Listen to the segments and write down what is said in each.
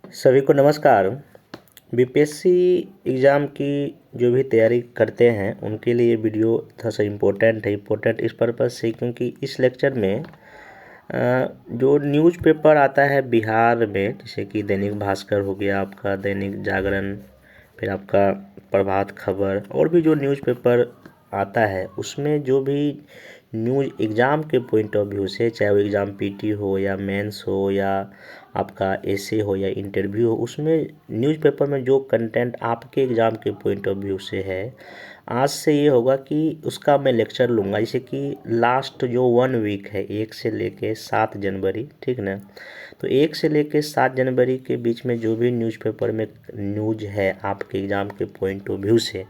सभी को नमस्कार। बीपीएससी एग्ज़ाम की जो भी तैयारी करते हैं उनके लिए ये वीडियो थोड़ा सा इम्पोर्टेंट है। इम्पोर्टेंट इस पर्पज़ से क्योंकि इस लेक्चर में जो न्यूज़पेपर आता है बिहार में, जैसे कि दैनिक भास्कर हो गया, आपका दैनिक जागरण, फिर आपका प्रभात खबर, और भी जो न्यूज़पेपर आता है उसमें जो भी न्यूज़ एग्ज़ाम के पॉइंट ऑफ व्यू से, चाहे वो एग्ज़ाम पीटी हो या मेंस हो या आपका एसे हो या इंटरव्यू हो, उसमें न्यूज़पेपर में जो कंटेंट आपके एग्ज़ाम के पॉइंट ऑफ व्यू से है, आज से ये होगा कि उसका मैं लेक्चर लूँगा। जैसे कि लास्ट जो 1 वीक है, 1 से लेके 7 जनवरी, ठीक ना, तो 1 से लेके 7 जनवरी के बीच में जो भी न्यूज़पेपर में न्यूज़ है आपके एग्ज़ाम के पॉइंट ऑफ व्यू से,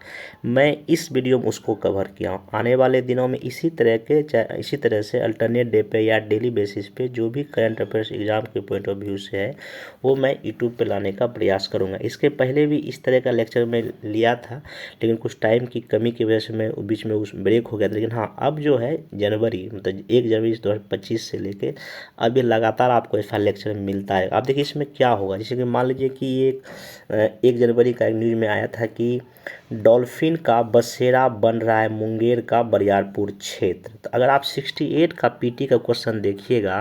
मैं इस वीडियो में उसको कवर किया हूँ। आने वाले दिनों में इसी तरह से अल्टरनेट डे पे या डेली बेसिस पे जो भी करंट अफेयर्स एग्ज़ाम के पॉइंट ऑफ व्यू से है वो मैं यूट्यूब पे लाने का प्रयास करूँगा। इसके पहले भी इस तरह का लेक्चर मैं लिया था, लेकिन कुछ टाइम की कमी की वजह से मैं बीच में उस ब्रेक हो गया था। लेकिन हाँ, अब जो है जनवरी मतलब 1 जनवरी 2025 से लेके अब ये लगातार आपको ऐसा लेक्चर मिलता है। आप देखिए इसमें क्या होगा, जैसे कि मान लीजिए कि ये 1 जनवरी का एक न्यूज़ में आया था कि डॉल्फिन का बसेरा बन रहा है मुंगेर का बरियारपुर क्षेत्र। तो अगर आप 68 का पीटी का क्वेश्चन देखिएगा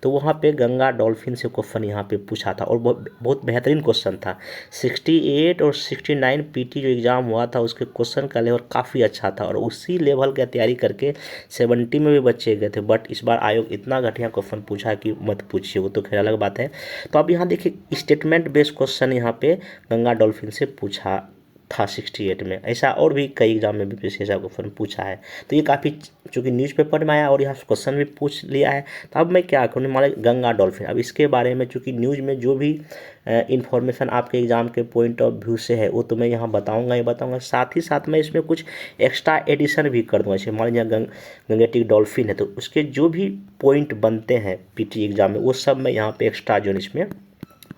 तो वहाँ पे गंगा डॉल्फिन से क्वेश्चन यहाँ पे पूछा था और बहुत बेहतरीन क्वेश्चन था। 68 और 69 पीटी जो एग्ज़ाम हुआ था उसके क्वेश्चन का लेवल काफ़ी अच्छा था और उसी लेवल की तैयारी करके 70 में भी बच्चे गए थे। बट इस बार आयोग इतना घटिया क्वेश्चन पूछा कि मत पूछिए, वो तो खैर अलग बात है। तो अब यहाँ देखिए स्टेटमेंट बेस्ड क्वेश्चन यहाँ पे गंगा डॉल्फिन से पूछा था 68 में। ऐसा और भी कई एग्जाम में भी ऐसा क्वेश्चन पूछा है। तो ये काफ़ी चूँकि न्यूज़पेपर में आया और यहाँ क्वेश्चन भी पूछ लिया है, तो अब मैं क्या करूँ, मान गंगा डॉल्फिन, अब इसके बारे में चूँकि न्यूज़ में जो भी इंफॉर्मेशन आपके एग्ज़ाम के पॉइंट ऑफ व्यू से है वो तो मैं यहाँ बताऊँगा ही बताऊँगा। साथ ही साथ मैं इसमें कुछ एक्स्ट्रा एडिशन भी कर दूँगा। जैसे मान लीजिए गंगेटिक डॉल्फिन है तो उसके जो भी पॉइंट बनते हैं पीटी एग्ज़ाम में वो सब मैं यहाँ पे एक्स्ट्रा जो इसमें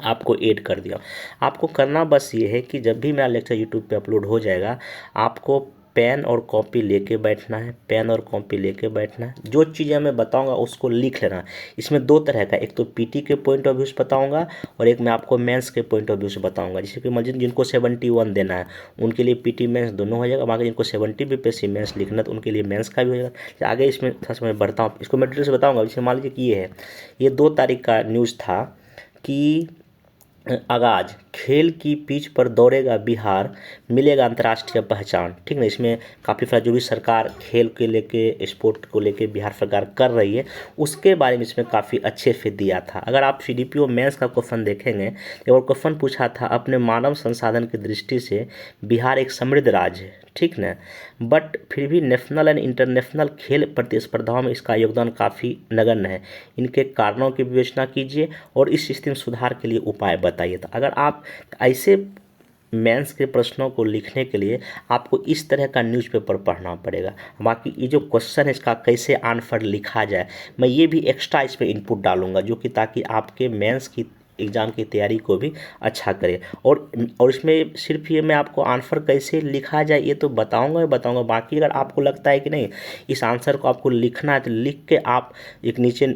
आपको ऐड कर दिया। आपको करना बस ये है कि जब भी मेरा लेक्चर यूट्यूब पे अपलोड हो जाएगा आपको पेन और कॉपी लेके बैठना है, पेन और कॉपी लेके बैठना है। जो चीज़ें मैं बताऊंगा उसको लिख लेना। इसमें 2 तरह का, एक तो पीटी के पॉइंट ऑफ व्यू से बताऊंगा और एक मैं आपको मेंस के पॉइंट ऑफ व्यू से बताऊंगा। जैसे कि मान जिनको 71 देना है उनके लिए पीटी मेंस दोनों हो जाएगा, बाकी जिनको 70 बीपीएससी मेंस लिखना है तो उनके लिए मेंस का भी हो जाएगा। आगे इसमें थोड़ा सा मैं बढ़ता हूँ, इसको मैं डिटेल से बताऊँगा। जैसे मान लीजिए कि ये है, ये 2 तारीख का न्यूज़ था कि आगाज खेल की पिच पर दौड़ेगा बिहार, मिलेगा अंतर्राष्ट्रीय पहचान, ठीक ना। इसमें काफ़ी सारा जो भी सरकार खेल के लेके स्पोर्ट को लेके बिहार सरकार कर रही है उसके बारे में इसमें काफ़ी अच्छे से दिया था। अगर आप सीडीपीओ मेंस का क्वेश्चन देखेंगे तो वो क्वेश्चन पूछा था अपने मानव संसाधन की दृष्टि से बिहार एक समृद्ध राज्य है, ठीक ना, बट फिर भी नेशनल एंड इंटरनेशनल खेल प्रतिस्पर्धाओं में इसका योगदान काफ़ी नगण्य है। इनके कारणों की विवेचना कीजिए और इस स्थिति में सुधार के लिए उपाय बताइए। तो अगर आप ऐसे मेंस के प्रश्नों को लिखने के लिए आपको इस तरह का न्यूज़पेपर पढ़ना पड़ेगा। बाकी ये जो क्वेश्चन है इसका कैसे आंसर लिखा जाए मैं ये भी एक्स्ट्रा इसमें इनपुट डालूंगा, जो कि ताकि आपके मेंस की एग्ज़ाम की तैयारी को भी अच्छा करे। और इसमें सिर्फ ये मैं आपको आंसर कैसे लिखा जाए ये तो बताऊंगा। बाकी अगर आपको लगता है कि नहीं इस आंसर को आपको लिखना है तो लिख के आप एक नीचे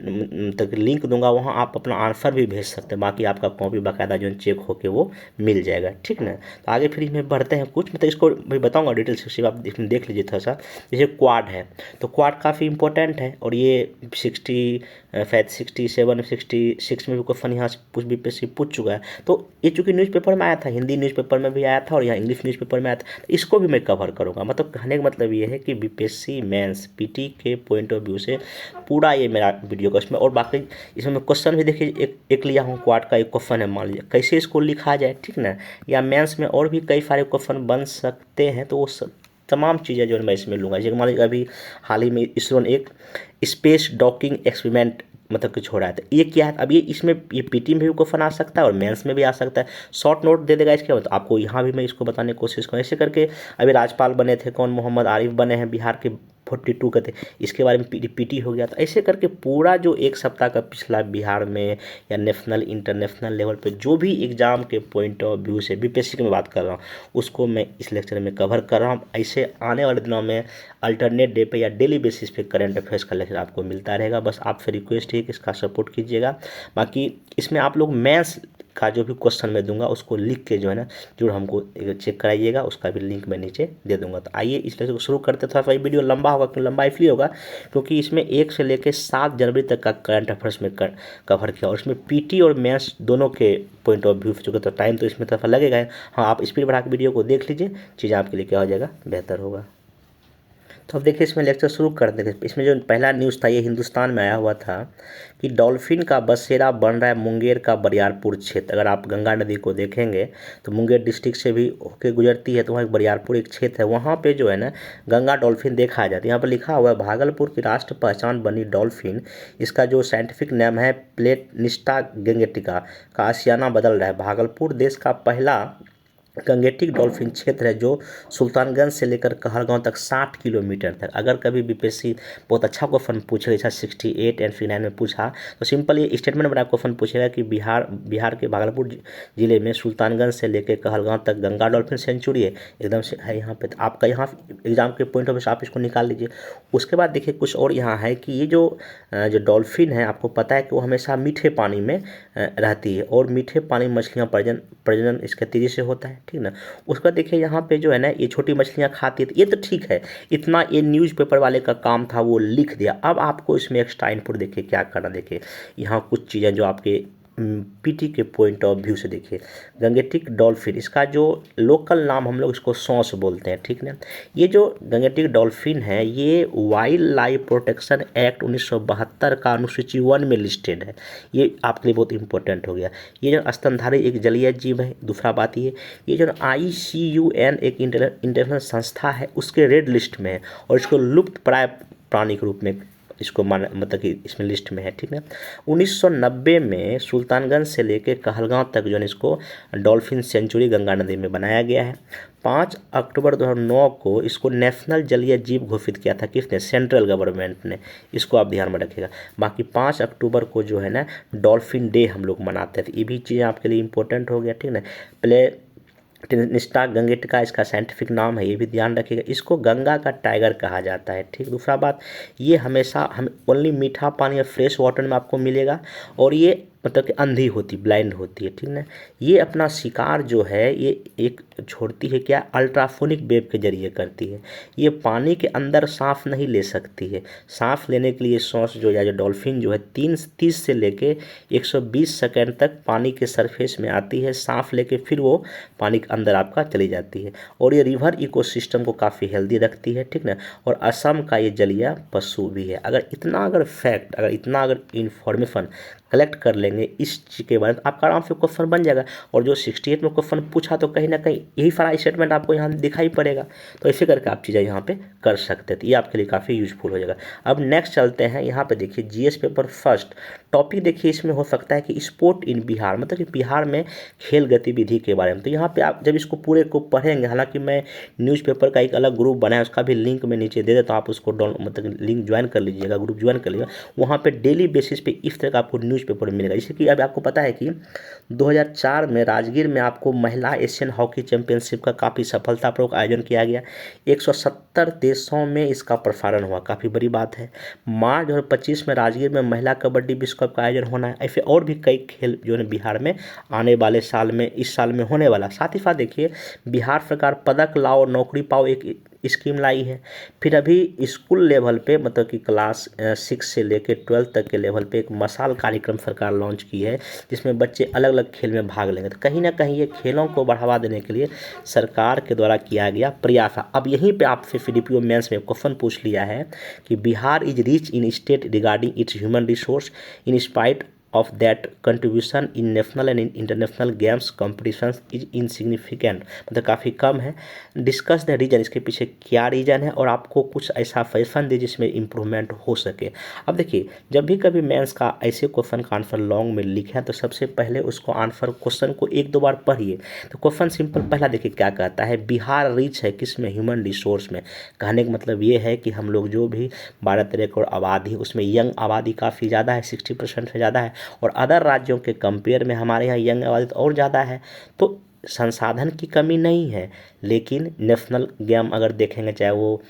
तक लिंक दूंगा, वहाँ आप अपना आंसर भी भेज सकते हैं। बाकी आपका कॉपी बाकायदा जो चेक होके वो मिल जाएगा, ठीक ना। तो आगे फिर इसमें बढ़ते हैं, कुछ मतलब इसको भी बताऊंगा डिटेल से, सिर्फ आप इसमें देख लीजिए थोड़ा सा। जैसे क्वाड है तो क्वाड काफ़ी इंपॉर्टेंट है और ये 67 66 में भी क्वेश्चन यहाँ से कुछ बीपीएससी पूछ चुका है। तो ये चूँकि न्यूज़पेपर में आया था, हिंदी न्यूज़पेपर में भी आया था और यहाँ इंग्लिश न्यूज़पेपर में आया था, तो इसको भी मैं कवर करूँगा। मतलब कहने का मतलब ये है कि बीपीएससी मेंस पीटी के पॉइंट ऑफ व्यू से पूरा ये मेरा वीडियो का इसमें। और बाकी इसमें मैं क्वेश्चन भी देखिए एक लिया हूँ, क्वाड का एक क्वेश्चन है, मान लीजिए कैसे इसको लिखा जाए, ठीक ना। या मेंस में और भी कई सारे क्वेश्चन बन सकते हैं, तो वो तमाम चीज़ें जो है मैं इसमें लूँगा। जैसे मान लीजिए अभी हाल ही में इसरो ने एक स्पेस डॉकिंग एक्सपेरिमेंट मतलब कुछ हो रहा है, तो ये क्या है। अब ये इसमें ये पीटी में भी क्वेश्चन आ सकता है और मेंस में भी आ सकता है। शॉर्ट नोट दे देगा इसके बाद, तो आपको यहाँ भी मैं इसको बताने की कोशिश करूँ। ऐसे करके अभी राज्यपाल बने थे कौन, मोहम्मद आरिफ बने हैं बिहार के 42 का थे, इसके बारे में पीटी हो गया। तो ऐसे करके पूरा जो एक सप्ताह का पिछला बिहार में या नेशनल इंटरनेशनल लेवल पे जो भी एग्ज़ाम के पॉइंट ऑफ व्यू से बीपीएससी की मैं बात कर रहा हूँ उसको मैं इस लेक्चर में कवर कर रहा हूँ। ऐसे आने वाले दिनों में अल्टरनेट डे पे या डेली बेसिस पे करंट अफेयर्स का लेक्चर आपको मिलता रहेगा। बस आपसे रिक्वेस्ट है कि इसका सपोर्ट कीजिएगा। बाकी इसमें आप लोग मैथ्स का जो भी क्वेश्चन मैं दूंगा उसको लिख के जो है ना जरूर हमको चेक कराइएगा, उसका भी लिंक मैं नीचे दे दूंगा। तो आइए इस तरह से शुरू करते। थोड़ा सा ये वीडियो लंबा होगा, क्यों लंबा इसलिए होगा क्योंकि इसमें 1 से लेकर 7 जनवरी तक का करंट अफेयर्स में कवर किया, और इसमें पीटी और मेंस दोनों के पॉइंट ऑफ व्यू से चुका, तो टाइम तो इसमें थोड़ा लगेगा। हाँ, आप स्पीड बढ़ा के वीडियो को देख लीजिए, चीज़ें आपके लिए क्या हो जाएगा, बेहतर होगा। तो अब देखिए इसमें लेक्चर शुरू कर देंगे। इसमें जो पहला न्यूज़ था ये हिंदुस्तान में आया हुआ था कि डॉल्फिन का बसेरा बन रहा है मुंगेर का बरियारपुर क्षेत्र। अगर आप गंगा नदी को देखेंगे तो मुंगेर डिस्ट्रिक्ट से भी होकर गुजरती है, तो वहाँ एक बरियारपुर एक क्षेत्र है, वहाँ पे जो है ना गंगा डॉल्फिन देखा जाता है। यहाँ पर लिखा हुआ है भागलपुर की राष्ट्र पहचान बनी डॉल्फिन, इसका जो साइंटिफिक नेम है प्लेटनिस्टा गंगेटिका का आशियाना बदल रहा है। भागलपुर देश का पहला गंगेटिक डॉल्फिन क्षेत्र है जो सुल्तानगंज से लेकर कहलगांव तक 60 किलोमीटर तक। अगर कभी बीपीएससी बहुत अच्छा क्वेश्चन पूछेगा, जैसा 68 एंड 59 में पूछा, तो सिंपल ये स्टेटमेंट बना क्वेश्चन पूछेगा कि बिहार के भागलपुर जिले में सुल्तानगंज से लेकर कहलगांव तक गंगा डॉल्फिन सेंचुरी है, एकदम से है यहाँ पे। तो आपका यहाँ एग्जाम के पॉइंट ऑफ व्यू से आप इसको निकाल लीजिए। उसके बाद देखिए कुछ और यहाँ है कि ये जो डॉल्फिन है, आपको पता है कि वो हमेशा मीठे पानी में रहती है, और मीठे पानी मछलियाँ प्रजनन इसके तेज़ी से होता है, ठीक ना। उसका देखिए यहाँ पे जो है ना ये छोटी मछलियाँ खाती है, तो ये तो ठीक है, इतना ये न्यूज़पेपर वाले का काम था, वो लिख दिया। अब आपको इसमें एक्स्ट्रा इनपुट देखिए क्या करना। देखिए यहाँ कुछ चीज़ें जो आपके पीटी के पॉइंट ऑफ व्यू से देखिए, गंगेटिक डॉल्फिन, इसका जो लोकल नाम हम लोग इसको सॉस बोलते हैं, ठीक ना। ये जो गंगेटिक डॉल्फिन है ये वाइल्ड लाइफ प्रोटेक्शन एक्ट 1972 का अनुसूची 1 में लिस्टेड है। ये आपके लिए बहुत इंपॉर्टेंट हो गया। ये जो स्तनधारी एक जलीय जीव है। दूसरा बात ये जो ICUN एक इंटरनेशनल संस्था है उसके रेड लिस्ट में है, और इसको लुप्त प्राय प्राणी के रूप में इसको मतलब कि इसमें लिस्ट में है, ठीक है। 1990 में सुल्तानगंज से लेकर कहलगांव तक जो है इसको डॉल्फिन सेंचुरी गंगा नदी में बनाया गया है। 5 अक्टूबर 2009 को इसको नेशनल जलीय जीव घोषित किया था, किसने, सेंट्रल गवर्नमेंट ने। इसको आप ध्यान में रखिएगा। बाकी 5 अक्टूबर को जो है ना डॉल्फिन डे हम लोग मनाते हैं, तो ये भी चीज़ें आपके लिए इंपॉर्टेंट हो गया, ठीक ना। प्लेटनिस्टा गंगेटिका इसका साइंटिफिक नाम है, ये भी ध्यान रखिएगा। इसको गंगा का टाइगर कहा जाता है, ठीक। दूसरा बात, ये हमेशा हम ओनली मीठा पानी या फ्रेश वाटर में आपको मिलेगा, और ये मतलब कि अंधी होती, ब्लाइंड होती है, ठीक ना। ये अपना शिकार जो है ये एक छोड़ती है क्या, अल्ट्राफोनिक वेव के जरिए करती है। ये पानी के अंदर सांस नहीं ले सकती है। सांस लेने के लिए सांस जो है, जो डॉल्फिन जो है 30 से लेके 120 सेकेंड तक पानी के सरफेस में आती है, सांस लेके फिर वो पानी के अंदर आपका चली जाती है, और ये रिवर इकोसिस्टम को काफ़ी हेल्दी रखती है, ठीक ना। और असम का ये जलीय पशु भी है। अगर इतना अगर इंफॉर्मेशन कलेक्ट कर लेंगे इस चीज़ के बारे में, आपका आराम से क्वेश्चन बन जाएगा। और जो 68 में क्वेश्चन पूछा तो कहीं ना कहीं यही सारा स्टेटमेंट आपको यहाँ दिखाई पड़ेगा, तो ऐसे करके आप चीज़ें यहाँ पे कर सकते हैं। तो ये आपके लिए काफ़ी यूजफुल हो जाएगा। अब नेक्स्ट चलते हैं, यहाँ पे देखिए GS पेपर फर्स्ट टॉपिक देखिए इसमें हो सकता है कि स्पोर्ट इन बिहार, मतलब कि बिहार में खेल गतिविधि के बारे में। तो यहाँ पे आप जब इसको पूरे को पढ़ेंगे, हालांकि मैं न्यूज़पेपर का एक अलग ग्रुप बनाया, उसका भी लिंक मैं नीचे दे देता हूँ, आप उसको मतलब लिंक ज्वाइन कर लीजिएगा, ग्रुप ज्वाइन कर लीजिएगा। वहाँ पे डेली बेसिस पे इस तरह का आपको न्यूज़पेपर मिलेगा। जैसे कि अब आपको पता है कि 2004 में राजगीर में आपको महिला एशियन हॉकी चैंपियनशिप का काफ़ी सफलतापूर्वक आयोजन किया गया। 170 देशों में इसका प्रसारण हुआ, काफ़ी बड़ी बात है। मार्च 2025 में राजगीर में महिला कबड्डी विश्व कप का आयोजन होना है। ऐसे और भी कई खेल जो है बिहार में आने वाले साल में, इस साल में होने वाला। साथ ही साथ देखिए बिहार सरकार पदक लाओ नौकरी पाओ एक स्कीम लाई है। फिर अभी स्कूल लेवल पे मतलब कि क्लास 6 से लेकर 12 तक के लेवल पे एक मसाल कार्यक्रम सरकार लॉन्च की है, जिसमें बच्चे अलग अलग खेल में भाग लेंगे। तो कहीं ना कहीं ये खेलों को बढ़ावा देने के लिए सरकार के द्वारा किया गया प्रयास। अब यहीं पे आपसे CDPO मेंस में क्वेश्चन पूछ लिया है कि Bihar is rich in state regarding it's human resource in spite of that contribution in national and in international games competitions is insignificant, मतलब काफ़ी कम है। डिस्कस द रीजन, इसके पीछे क्या रीजन है, और आपको कुछ ऐसा सजेशन दे जिसमें इम्प्रूवमेंट हो सके। अब देखिए जब भी कभी मेंस का ऐसे क्वेश्चन का आंसर लॉन्ग में लिखे तो सबसे पहले उसको आंसर क्वेश्चन को 1-2 बार पढ़िए। तो क्वेश्चन सिंपल पहला देखिए क्या कहता है, बिहार रिच है किस में, ह्यूमन रिसोर्स में। कहने का मतलब ये है कि हम लोग जो भी 13 करोड़ आबादी, उसमें यंग आबादी काफ़ी ज़्यादा है, 60% से ज़्यादा है, और अदर राज्यों के कंपेयर में हमारे यहाँ यंग आबादी और ज़्यादा है। तो संसाधन की कमी नहीं है, लेकिन नेशनल गेम अगर देखेंगे, चाहे वो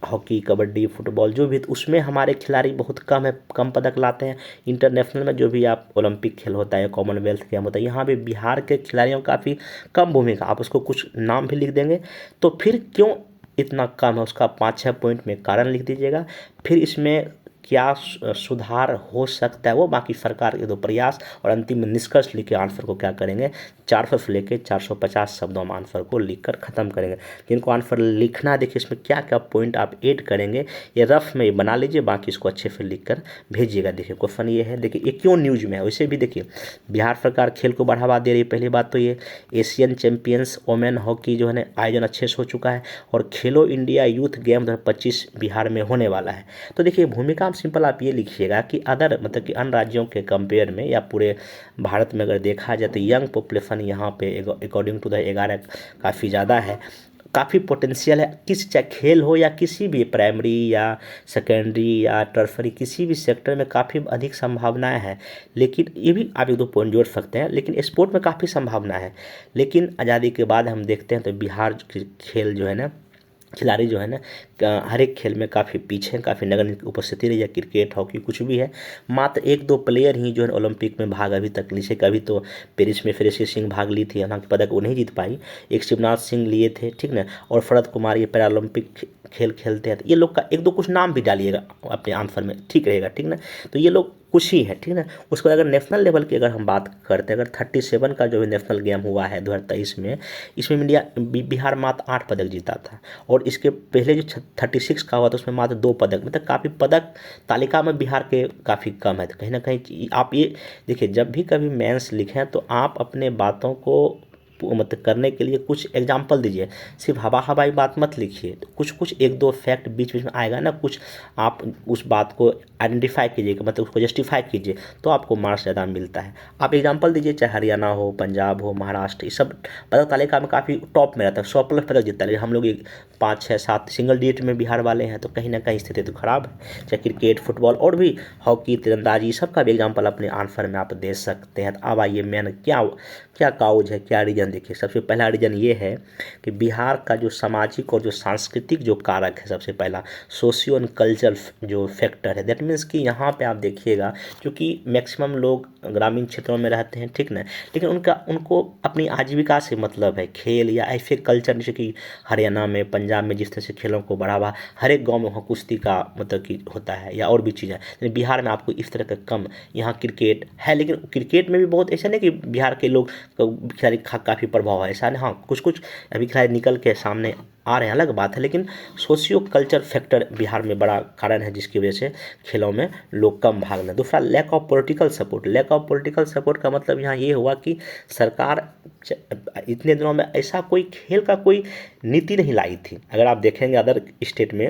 हॉकी, कबड्डी, फुटबॉल जो भी, तो उसमें हमारे खिलाड़ी बहुत कम है, कम पदक लाते हैं। इंटरनेशनल में जो भी आप ओलंपिक खेल होता है, कॉमनवेल्थ गेम होता है, यहाँ भी बिहार के खिलाड़ियों का काफ़ी कम भूमिका। आप उसको कुछ नाम भी लिख देंगे तो फिर क्यों इतना कम है, उसका 5-6 पॉइंट में कारण लिख दीजिएगा। फिर इसमें क्या सुधार हो सकता है वो बाकी सरकार के दो प्रयास, और अंतिम में निष्कर्ष लिख के आंसर को क्या करेंगे, 400 से लेकर 450 शब्दों में आंसर को लिखकर ख़त्म करेंगे। जिनको आंसर लिखना है, देखिए इसमें क्या क्या पॉइंट आप ऐड करेंगे, ये रफ में बना लीजिए, बाकी इसको अच्छे से लिखकर भेजिएगा। देखिए क्वेश्चन ये है, देखिए ये क्यों न्यूज में है। वैसे भी देखिए बिहार सरकार खेल को बढ़ावा दे रही है। पहली बात तो ये एशियन चैंपियंस वोमेन हॉकी जो है ना आयोजन अच्छे से हो चुका है, और खेलो इंडिया यूथ गेम 2025 बिहार में होने वाला है। तो देखिए भूमिका में सिंपल आप ये लिखिएगा कि अदर मतलब कि अन्य राज्यों के कंपेयर में या पूरे भारत में अगर देखा जाए तो यंग पॉपुलेशन यहाँ पे अकॉर्डिंग टू द 11 काफ़ी ज़्यादा है, काफ़ी पोटेंशियल है। किसी चाहे खेल हो या किसी भी प्राइमरी या सेकेंडरी या टर्सरी किसी भी सेक्टर में काफ़ी अधिक संभावनाएं हैं। लेकिन ये भी आप 1-2 पॉइंट जोड़ सकते हैं, लेकिन स्पोर्ट में काफ़ी संभावना है। लेकिन आज़ादी के बाद हम देखते हैं तो बिहार के खेल जो है ना, खिलाड़ी जो है ना हर एक खेल में काफ़ी पीछे हैं, काफ़ी नगण्य उपस्थिति रही है। क्रिकेट, हॉकी कुछ भी है, मात्र 1-2 प्लेयर ही जो है ओलंपिक में भाग अभी तक ली है। कभी तो पेरिस में श्रेयसी सिंह भाग ली थी, हालांकि पदक वो नहीं जीत पाई। एक शिवनाथ सिंह लिए थे, ठीक ना, और शरद कुमार ये पैरालंपिक खेल खेलते हैं। तो ये लोग का 1-2 कुछ नाम भी डालिएगा अपने आंसर में, ठीक रहेगा, ठीक ना। तो ये लोग कुछ ही है, ठीक ना। उसके बाद अगर नेशनल लेवल की अगर हम बात करते हैं, अगर 37 का जो भी नेशनल गेम हुआ है 2023 में, इसमें इंडिया बिहार मात्र 8 पदक जीता था, और इसके पहले जो 36 का हुआ था उसमें मात्र 2 पदक, मतलब काफ़ी पदक तालिका में बिहार के काफ़ी कम है। तो कहीं ना कहीं आप ये देखिए, जब भी कभी मेंस लिखें तो आप अपने बातों को मतलब करने के लिए कुछ एग्जाम्पल दीजिए, सिर्फ हवाई बात मत लिखिए। तो कुछ 1-2 फैक्ट बीच बीच में आएगा ना, कुछ आप उस बात को आइडेंटिफाई कीजिएगा, मतलब उसको जस्टिफाई कीजिए, तो आपको मार्क्स ज़्यादा मिलता है। आप एग्जाम्पल दीजिए, चाहे हरियाणा हो, पंजाब हो, महाराष्ट्र, ये सब पदक तालिका में काफ़ी टॉप में रहता है, 100+ पदक जीतता है। लेकिन हम लोग 5, 6, 7 सिंगल डिजिट में बिहार वाले हैं, तो कहीं ना कहीं स्थिति तो खराब है। चाहे क्रिकेट, फुटबॉल और भी हॉकी, तीरंदाजी, सब का भी एग्जाम्पल अपने आंसर में आप दे सकते हैं। तो अब आइए मैंने क्या क्या काउज है, क्या रीजन। देखिए सबसे पहला रीजन ये है कि बिहार का जो सामाजिक और जो सांस्कृतिक जो कारक है, सबसे पहला सोशियो एंड कल्चरल जो फैक्टर है, दैट मीन्स कि यहाँ पे आप देखिएगा क्योंकि मैक्सिमम लोग ग्रामीण क्षेत्रों में रहते हैं, ठीक ना, लेकिन उनको अपनी आजीविका से मतलब है। खेल या ऐसे कल्चर जैसे कि हरियाणा में, पंजाब में जिस तरह से खेलों को बढ़ावा हर एक गाँव में वहाँ कुश्ती का मतलब कि होता है या और भी चीज़ें, लेकिन बिहार में आपको इस तरह का कम। यहाँ क्रिकेट है, लेकिन क्रिकेट में भी बहुत ऐसा नहीं कि बिहार के लोग खिलाड़ी काफ़ी प्रभाव है, ऐसा नहीं। हाँ कुछ अभी खिलाड़ी निकल के सामने आ रहे हैं, अलग बात है, लेकिन सोशियो कल्चर फैक्टर बिहार में बड़ा कारण है जिसकी वजह से खेलों में लोग कम भाग लें। दूसरा lack of political support. Lack of political support का मतलब यहाँ ये हुआ कि सरकार इतने दिनों में ऐसा कोई खेल का कोई नीति नहीं लाई थी। अगर आप देखेंगे अदर स्टेट में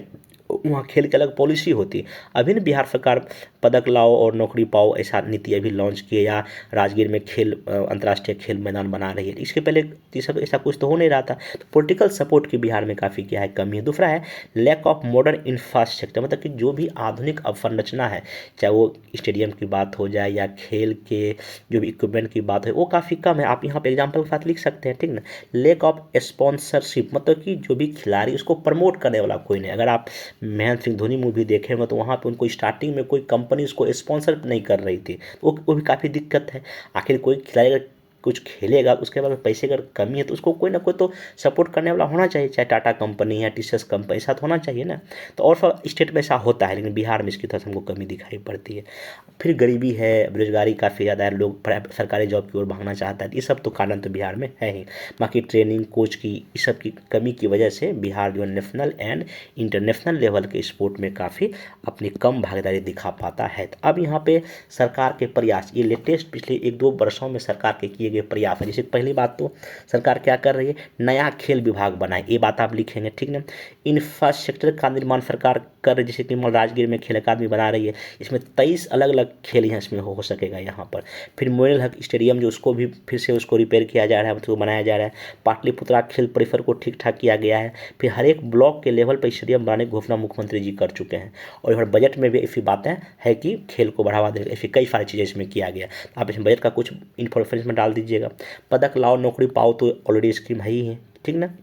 वहाँ खेल की अलग पॉलिसी होती। अभी ना बिहार सरकार पदक लाओ और नौकरी पाओ ऐसा नीति अभी लॉन्च किए, या राजगीर में खेल अंतर्राष्ट्रीय खेल मैदान बना रही है। इसके पहले ये सब ऐसा कुछ तो हो नहीं रहा था। तो पॉलिटिकल सपोर्ट की बिहार में काफ़ी क्या है, कमी है। दूसरा है लैक ऑफ मॉडर्न इंफ्रास्ट्रक्चर, मतलब कि जो भी आधुनिक अवसंरचना है, चाहे वो स्टेडियम की बात हो जाए या खेल के जो भी इक्विपमेंट की बात है, वो काफ़ी कम है। आप यहाँ पे एग्जाम्पल के साथ लिख सकते हैं, ठीक ना। लैक ऑफ स्पॉन्सरशिप, मतलब कि जो भी खिलाड़ी उसको प्रमोट करने वाला कोई नहीं। अगर आप महेंद्र सिंह धोनी मूवी देखेंगे तो वहाँ पे उनको स्टार्टिंग में कोई कंपनी उसको स्पॉन्सर नहीं कर रही थी, तो वो भी काफ़ी दिक्कत है। आखिर कोई खिलाड़ी अगर कुछ खेलेगा उसके बाद पैसे अगर कमी है तो उसको कोई ना कोई तो सपोर्ट करने वाला होना चाहिए, चाहे टाटा कंपनी या टीसीएस कंपनी, ऐसा तो होना चाहिए ना। तो और सब स्टेट में ऐसा होता है, लेकिन बिहार में इसकी तरफ हमको कमी दिखाई पड़ती है। फिर गरीबी है, बेरोजगारी काफ़ी ज़्यादा है, लोग सरकारी जॉब की ओर भागना चाहता है। ये सब तो कारण तो बिहार में है ही। बाकी ट्रेनिंग, कोच की इस सब की कमी की वजह से बिहार जो नेशनल एंड इंटरनेशनल लेवल के स्पोर्ट में काफ़ी अपनी कम भागीदारी दिखा पाता है। तो अब यहाँ पे सरकार के प्रयास, ये लेटेस्ट पिछले 1-2 वर्षों में सरकार के किए गए प्रयास है। जैसे पहली बात तो सरकार क्या कर रही है, नया खेल विभाग बनाए, ये बात आप लिखेंगे, ठीक ना। इंफ्रास्ट्रक्चर का निर्माण सरकार कर रही है, जैसे कि राजगीर में खेल अकादमी बना रही है, इसमें 23 अलग अलग खेल यहाँ इसमें हो सकेगा यहाँ पर। फिर मोइनुल हक स्टेडियम जो उसको भी फिर से उसको रिपेयर किया जा रहा है, उसको बनाया जा रहा है। पाटलिपुत्रा खेल परिसर को ठीक ठाक किया गया है। फिर हर एक ब्लॉक के लेवल पर स्टेडियम बनाने की घोषणा मुख्यमंत्री जी कर चुके हैं, और यहाँ बजट में भी ऐसी बातें हैं कि खेल को बढ़ावा देने ऐसी कई सारी चीज़ें इसमें किया गया। आप इसमें बजट का कुछ इन्फॉर्मेशन में डाल दीजिएगा। पदक लाओ नौकरी पाओ तो ऑलरेडी स्कीम है ही है, ठीक ना।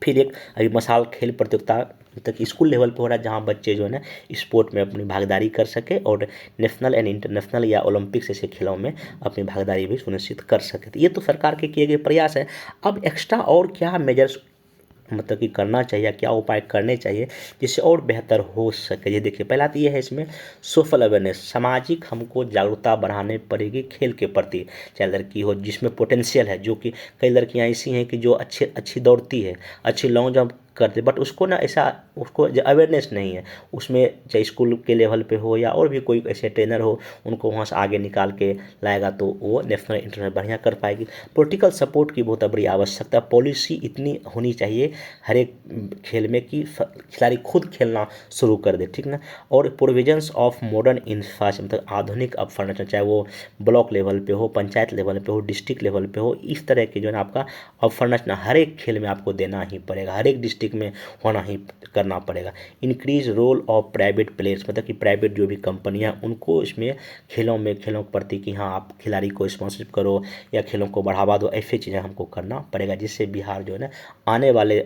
फिर एक अभी मसाल खेल प्रतियोगिता तक स्कूल लेवल पे हो रहा है, जहाँ बच्चे जो है ना स्पोर्ट में अपनी भागीदारी कर सके और नेशनल एंड इंटरनेशनल या ओलंपिक्स जैसे खेलों में अपनी भागीदारी भी सुनिश्चित कर सके। तो ये तो सरकार के किए गए प्रयास है। अब एक्स्ट्रा और क्या मेजर्स मतलब कि करना चाहिए, क्या उपाय करने चाहिए जिससे और बेहतर हो सके। ये देखिए, पहला तो ये है इसमें सोशल अवेयरनेस, सामाजिक हमको जागरूकता बढ़ाने पड़ेगी खेल के प्रति। चाहे लड़की हो जिसमें पोटेंशियल है, जो कि कई लड़कियां ऐसी हैं कि जो अच्छी दौड़ती है, अच्छी लॉन्ग जंप करते, बट उसको ना ऐसा उसको अवेयरनेस नहीं है उसमें, चाहे स्कूल के लेवल पे हो या और भी कोई ऐसे ट्रेनर हो उनको वहाँ से आगे निकाल के लाएगा तो वो नेशनल इंटरनेशनल बढ़िया कर पाएगी। पॉलिटिकल सपोर्ट की बहुत बड़ी आवश्यकता, पॉलिसी इतनी होनी चाहिए हर एक खेल में कि खिलाड़ी खुद खेलना शुरू कर दे, ठीक ना। और प्रोविजंस ऑफ मॉडर्न इंफ्रास्ट्रक्चर, मतलब आधुनिक अवसंरचना, चाहे वो ब्लॉक लेवल पे हो, पंचायत लेवल पे हो, डिस्ट्रिक्ट लेवल पे हो, इस तरह की जो है ना आपका अवसंरचना हर एक खेल में आपको देना ही पड़ेगा, हर एक डिस्ट्रिक्ट में होना ही करना पड़ेगा। Increase role of private players, मतलब कि प्राइवेट जो भी कंपनियां उनको इसमें खेलों के प्रति कि हाँ आप खिलाड़ी को स्पॉन्सरशिप करो या खेलों को बढ़ावा दो, ऐसी चीज़ें हमको करना पड़ेगा जिससे बिहार जो है ना आने वाले,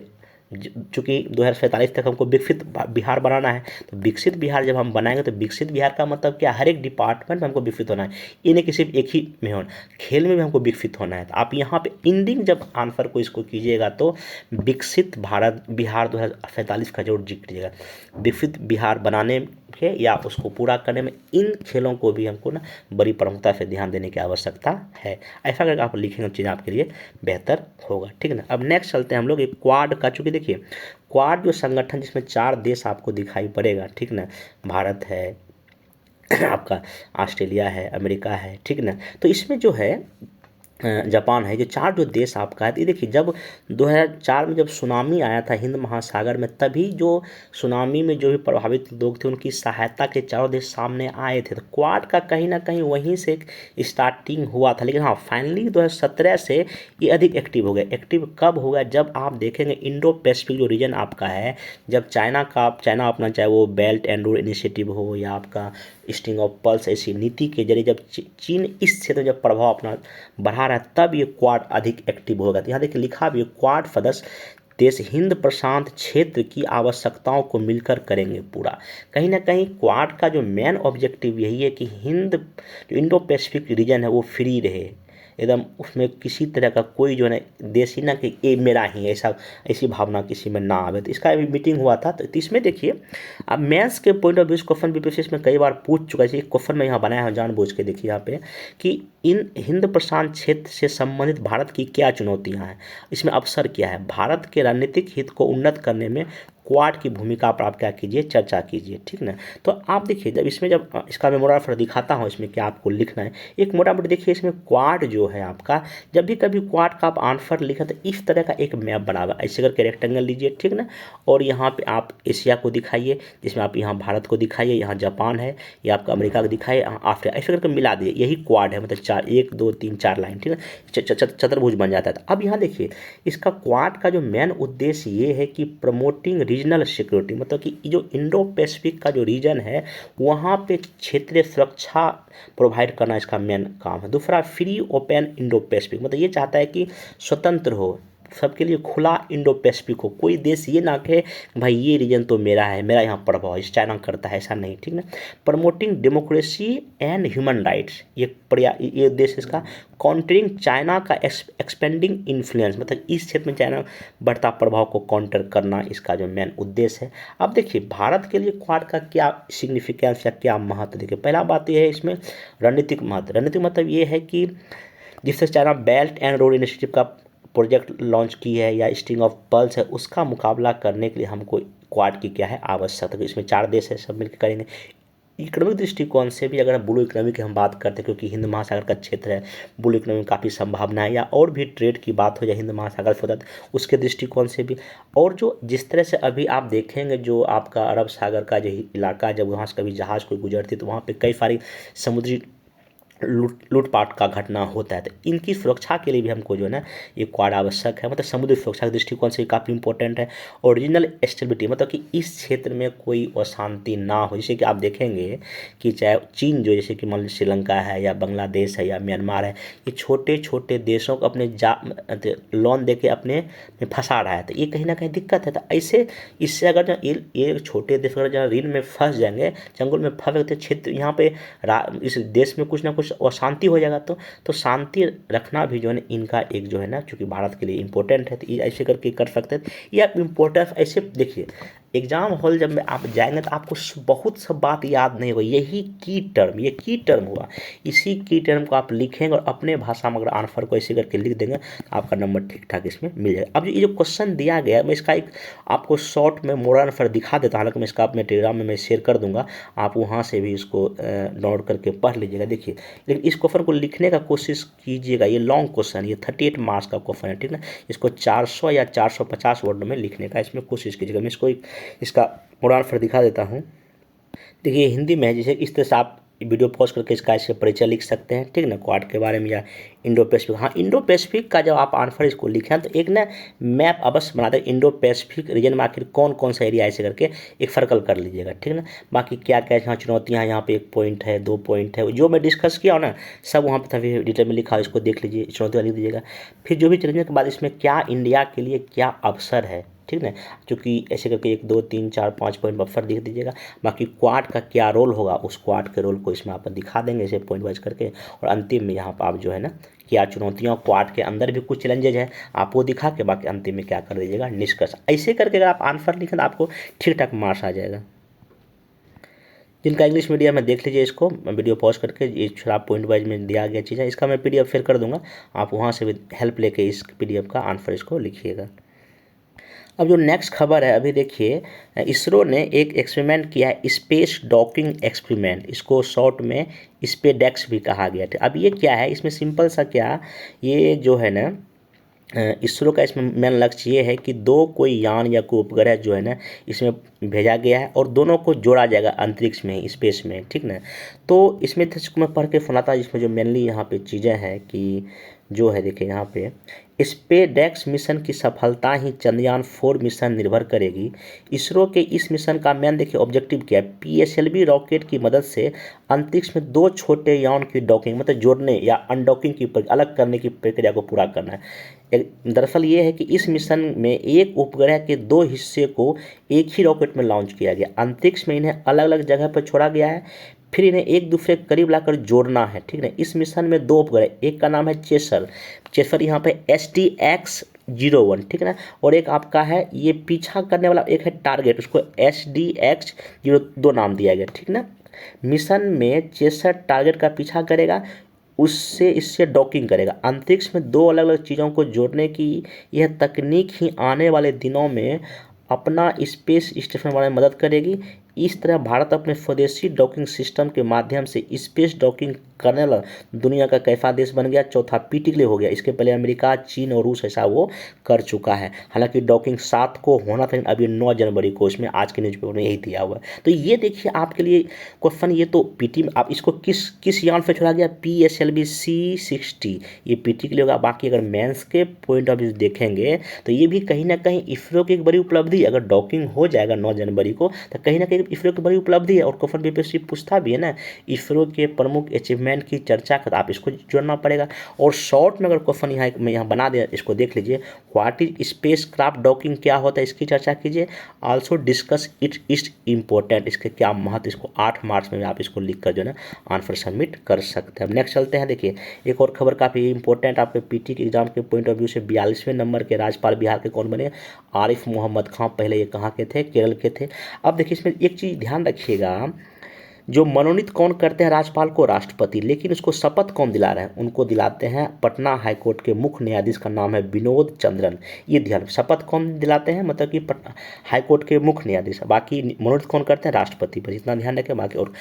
चूँकि 2047 तक हमको विकसित बिहार बनाना है, तो विकसित बिहार जब हम बनाएंगे तो विकसित बिहार का मतलब क्या, हर एक डिपार्टमेंट में हमको विकसित होना है, ये नहीं कि सिर्फ एक ही में होना, खेल में भी हमको विकसित होना है। तो आप यहाँ पे इंडिंग जब आंसर को इसको कीजिएगा तो विकसित भारत बिहार 2047 का जरूर जिक्र कीजिएगा। विकसित बिहार बनाने के या उसको पूरा करने में इन खेलों को भी हमको ना बड़ी प्रमुखता से ध्यान देने की आवश्यकता है। ऐसा करके आप लिखेंगे चीज़ आपके लिए बेहतर होगा, ठीक है ना। अब नेक्स्ट चलते हैं हम लोग एक क्वाड का, चूँकि देखिए क्वाड जो संगठन जिसमें 4 देश आपको दिखाई पड़ेगा, ठीक ना, भारत है आपका, ऑस्ट्रेलिया है, अमेरिका है, ठीक ना। तो इसमें जो है जापान है, जो 4 जो देश आपका है। तो ये देखिए जब 2004 में जब सुनामी आया था हिंद महासागर में, तभी जो सुनामी में जो भी प्रभावित लोग थे उनकी सहायता के 4 देश सामने आए थे। तो क्वाड का कहीं ना कहीं वहीं से स्टार्टिंग हुआ था, लेकिन हाँ फाइनली 2017 से ये अधिक एक्टिव हो गया। एक्टिव कब होगा, जब आप देखेंगे इंडो पैसिफिक जो रीजन आपका है, जब चाइना अपना, चाहे वो बेल्ट एंड रोड इनिशिएटिव हो या आपका स्टिंग ऑफ पल्स ऐसी नीति के जरिए जब चीन इस क्षेत्र में जब प्रभाव अपना बढ़ा रहा है, तब ये क्वाड अधिक एक्टिव होगा। तो यहाँ देखिए लिखा भी है, क्वाड सदस्य देश हिंद प्रशांत क्षेत्र की आवश्यकताओं को मिलकर करेंगे पूरा। कहीं ना कहीं क्वाड का जो मेन ऑब्जेक्टिव यही है कि हिंद जो इंडो पैसिफिक रीजन है वो फ्री रहे एकदम, उसमें किसी तरह का कोई जो है देश ही ना कि ये मेरा ही है, ऐसी भावना किसी में ना आवे। तो इसका भी मीटिंग हुआ था। तो इसमें देखिए अब मैथ्स के point of view question BPSC में कई बार पूछ चुका है, क्वेश्चन में यहाँ बनाया है जानबूझ के, देखिए यहाँ पे कि इन हिंद प्रशांत क्षेत्र से संबंधित भारत की क्या चुनौतियाँ हैं, इसमें अवसर क्या है, भारत के रणनीतिक हित को उन्नत करने में क्वाड की भूमिका पर आप क्या कीजिए, चर्चा कीजिए, ठीक ना। तो आप देखिए जब इसका मैं मोटा दिखाता हूँ इसमें क्या आपको लिखना है। एक मोटा देखिए इसमें क्वाड जो है आपका, जब भी कभी क्वाड का आप आंसर लिखें तो इस तरह का एक मैप बना हुआ, ऐसे करके रेक्टेंगल लीजिए, ठीक ना। और यहाँ पे आप एशिया को दिखाइए, जिसमें आप यहाँ भारत को दिखाइए, यहाँ जापान है, या आपका अमेरिका को दिखाइए, यहाँ अफ्रीका, ऐसे करके मिला दिए, यही क्वाड है। मतलब 4 1 2 3 4 लाइन, ठीक है, चतुर्भुज बन जाता है। अब यहाँ देखिए इसका क्वाड का जो मेन उद्देश्य ये है कि प्रमोटिंग रीजनल सिक्योरिटी, मतलब कि जो इंडो पैसिफिक का जो रीजन है वहाँ पे क्षेत्रीय सुरक्षा प्रोवाइड करना इसका मेन काम है। दूसरा फ्री ओपन इंडो पैसिफिक, मतलब ये चाहता है कि स्वतंत्र हो, सबके लिए खुला इंडो पैसिफिक हो, कोई देश ये ना कहे भाई ये रीजन तो मेरा है, मेरा यहाँ प्रभाव है, चाइना करता है, ऐसा नहीं, ठीक ना। Promoting democracy and human rights, ये उद्देश्य इसका। काउंटरिंग चाइना का एक्सपेंडिंग इन्फ्लुएंस, मतलब इस क्षेत्र में चाइना बढ़ता प्रभाव को काउंटर करना इसका जो मेन उद्देश्य है। अब देखिए भारत के लिए क्वाड का क्या सिग्निफिकेंस या क्या महत्व, देखिए पहला बात यह है इसमें रणनीतिक महत्व। रणनीतिक मतलब ये है कि जिससे China belt and road initiative का प्रोजेक्ट लॉन्च की है या स्टिंग ऑफ पल्स है, उसका मुकाबला करने के लिए हमको क्वाड की क्या है आवश्यकता। इसमें 4 देश है, सब मिलकर करेंगे। इकोनॉमिक दृष्टिकोण से भी अगर ब्लू इकोनॉमी की हम बात करते हैं, क्योंकि हिंद महासागर का क्षेत्र है, ब्लू इकोनॉमी में काफ़ी संभावना है, या और भी ट्रेड की बात हो जाए हिंद महासागर से होता है उसके दृष्टिकोण से भी। और जो जिस तरह से अभी आप देखेंगे जो आपका अरब सागर का जो इलाका, जब वहाँ से कभी जहाज़ कोई गुजरती तो वहाँ पे कई सारी समुद्री लूटपाट का घटना होता है। तो इनकी सुरक्षा के लिए भी हमको जो है ना ये क्वाड आवश्यक है, मतलब समुद्री सुरक्षा के दृष्टिकोण से काफ़ी इंपॉर्टेंट है। और रीजनल स्टेबिलिटी, मतलब कि इस क्षेत्र में कोई अशांति ना हो। जैसे कि आप देखेंगे कि चाहे चीन जो, जैसे कि मान लीजिए श्रीलंका है या बांग्लादेश है या म्यांमार है, ये छोटे छोटे देशों को अपने लोन दे के अपने में फंसा रहा है। तो ये कहीं ना कहीं दिक्कत है। तो ऐसे इससे अगर जो ये छोटे देश अगर जहाँ ऋण में फंस जाएंगे, चंगुल में फंस गए, क्षेत्र यहाँ पे इस देश में कुछ ना कुछ अशांति हो जाएगा। तो शांति रखना भी जो है इनका एक जो है ना, चूँकि भारत के लिए इम्पोर्टेंट है, तो ये ऐसे करके कर सकते हैं। ये आप इम्पोर्टेंस ऐसे देखिए, एग्जाम हॉल जब आप जाएंगे तो आपको बहुत सब बात याद नहीं होगी। यही की टर्म, ये की टर्म हुआ, इसी की टर्म को आप लिखेंगे और अपने भाषा में अगर आंसर को ऐसे करके लिख देंगे तो आपका नंबर ठीक ठाक इसमें मिल जाएगा। अब ये जो क्वेश्चन दिया गया है, मैं इसका एक आपको शॉर्ट में मोरल आंसर दिखा देता हूँ, हालांकि मैं इसका अपने टेलीग्राम में मैं शेयर कर दूंगा, आप वहाँ से भी इसको डाउनलोड करके पढ़ लीजिएगा। देखिए, लेकिन इस क्वेश्चन को लिखने का कोशिश कीजिएगा। ये लॉन्ग क्वेश्चन, ये 38 मार्क्स का क्वेश्चन है, ठीक ना। इसको 400 या 450 वर्ड में लिखने का इसमें कोशिश कीजिएगा। मैं इसका मोरल आंसर दिखा देता हूँ। देखिए, हिंदी में जैसे इस तरह से आप वीडियो पॉज करके इसका ऐसे परिचय लिख सकते हैं, ठीक ना, क्वाड के बारे में या इंडो पैसिफिक। हाँ, इंडो पैसिफिक का जब आप आंसर इसको लिखें तो एक ना मैप अवश्य बना दें, इंडो पैसिफिक रीजन में आखिर कौन कौन सा एरिया ऐसे करके एक सर्कल कर लीजिएगा, ठीक ना। बाकी क्या क्या यहाँ चुनौतियाँ, यहाँ पे 1 पॉइंट है, 2 पॉइंट है, जो मैं डिस्कस किया हो ना सब वहाँ पर तभी डिटेल में लिखा हो, इसको देख लीजिए, चुनौतियाँ लिख दीजिएगा। फिर जो भी चुनौतियों के बाद इसमें क्या इंडिया के लिए क्या अवसर है, ठीक ना, क्योंकि ऐसे करके 1 2 3 4 5 पॉइंट बफर लिख दीजिएगा। बाकी क्वाड का क्या रोल होगा, उस क्वाड के रोल को इसमें आप दिखा देंगे ऐसे पॉइंट वाइज करके। और अंतिम में यहाँ पर आप जो है ना क्या चुनौतियाँ, क्वाड के अंदर भी कुछ चैलेंजेज है, आप वो दिखा के बाकी अंतिम में क्या कर दीजिएगा, निष्कर्ष। ऐसे करके अगर आप आंसर लिखें तो आपको ठीक ठाक मार्क्स आ जाएगा। जिनका इंग्लिश मीडियम में देख लीजिए, इसको वीडियो पॉज करके, ये थोड़ा पॉइंट वाइज में दिया गया चीज़ है, इसका मैं PDF शेयर कर दूंगा, आप वहाँ से भी हेल्प लेके इस PDF का आंसर इसको लिखिएगा। अब जो नेक्स्ट खबर है, अभी देखिए, इसरो ने एक एक्सपेरिमेंट किया है, स्पेस डॉकिंग एक्सपेरिमेंट, इसको शॉर्ट में स्पेडेक्स भी कहा गया था। अब ये क्या है, इसमें सिंपल सा क्या, ये जो है ना इसरो का इसमें मेन लक्ष्य ये है कि 2 कोई यान या कोई उपग्रह जो है ना इसमें भेजा गया है और दोनों को जोड़ा जाएगा अंतरिक्ष में, स्पेस में, ठीक ना। तो इसमें मैं पढ़ के सुनाता, जिसमें जो मेनली यहाँ पे चीज़ें हैं कि जो है, देखिए यहाँ पे स्पेडेक्स मिशन की सफलता ही चंद्रयान 4 मिशन निर्भर करेगी। इसरो के इस मिशन का मेन देखिए ऑब्जेक्टिव क्या है, PSLV रॉकेट की मदद से अंतरिक्ष में 2 छोटे यान की डॉकिंग, मतलब जोड़ने या अनडॉकिंग की अलग करने की प्रक्रिया को पूरा करना है। दरअसल ये है कि इस मिशन में एक उपग्रह के 2 हिस्से को एक ही रॉकेट में लॉन्च किया गया, अंतरिक्ष में इन्हें अलग अलग जगह पर छोड़ा गया है, फिर इन्हें एक दूसरे के करीब लाकर जोड़ना है, ठीक है। इस मिशन में 2 उपग्रह, एक का नाम है चेसर यहाँ पे SDX-01, ठीक है ना, और एक आपका है ये पीछा करने वाला, एक है टारगेट, उसको SDX-02 नाम दिया गया, ठीक ना। मिशन में चेसर टारगेट का पीछा करेगा, उससे इससे डॉकिंग करेगा। अंतरिक्ष में 2 अलग अलग चीज़ों को जोड़ने की यह तकनीक ही आने वाले दिनों में अपना स्पेस स्टेशन बनाने में मदद करेगी। इस तरह भारत अपने स्वदेशी डॉकिंग सिस्टम के माध्यम से स्पेस डॉकिंग करने वाला दुनिया का कैसा देश बन गया, चौथा पीटी के लिए हो गया। इसके पहले अमेरिका, चीन और रूस ऐसा वो कर चुका है। हालांकि डॉकिंग 7 को होना था, अभी 9 जनवरी को, इसमें आज के न्यूज़पेपर में यही दिया हुआ है। तो ये देखिए आपके लिए क्वेश्चन, ये तो पीटी में आप इसको किस यान पे छोड़ा गया, PSLV C60, ये पीटी के लिए होगा। बाकी अगर मेंस के पॉइंट ऑफ व्यू देखेंगे तो ये भी कहीं ना कहीं इसरो की एक बड़ी उपलब्धि है। अगर डॉकिंग हो जाएगा 9 जनवरी को तो कहीं ना कहीं इसरो की बड़ी उपलब्धि है। और क्वेश्चन BPSC पूछता भी है ना, इसरो के प्रमुख अचीवमेंट की चर्चा कर, आप इसको जोड़ना पड़ेगा। और शॉर्ट में अगर क्वेश्चन यहाँ बना दे, इसको देख लीजिए, what is space craft docking, क्या होता है इसकी चर्चा कीजिए। Also discuss it is important, इसके क्या महत्व, इसको 8 मार्क्स में आप इसको लिख कर जो है ना आंसर सबमिट कर सकते हैं। नेक्स्ट चलते हैं, देखिए एक और खबर काफ़ी इंपॉर्टेंट आपके पीटी के एग्जाम के पॉइंट ऑफ व्यू से, 42वें नंबर के राज्यपाल बिहार के कौन बने, आरिफ मोहम्मद खान। पहले ये कहाँ के थे, केरल के थे। अब देखिए इसमें एक चीज़ ध्यान रखिएगा, जो मनोनीत कौन करते हैं राज्यपाल को, राष्ट्रपति, लेकिन उसको शपथ कौन दिला रहे हैं, उनको दिलाते हैं पटना हाईकोर्ट के मुख्य न्यायाधीश का नाम है विनोद चंद्रन। ये ध्यान, शपथ कौन दिलाते हैं, मतलब कि हाईकोर्ट के मुख्य न्यायाधीश, बाकी मनोनीत कौन करते हैं, राष्ट्रपति, पर इतना ध्यान रखें। बाकी और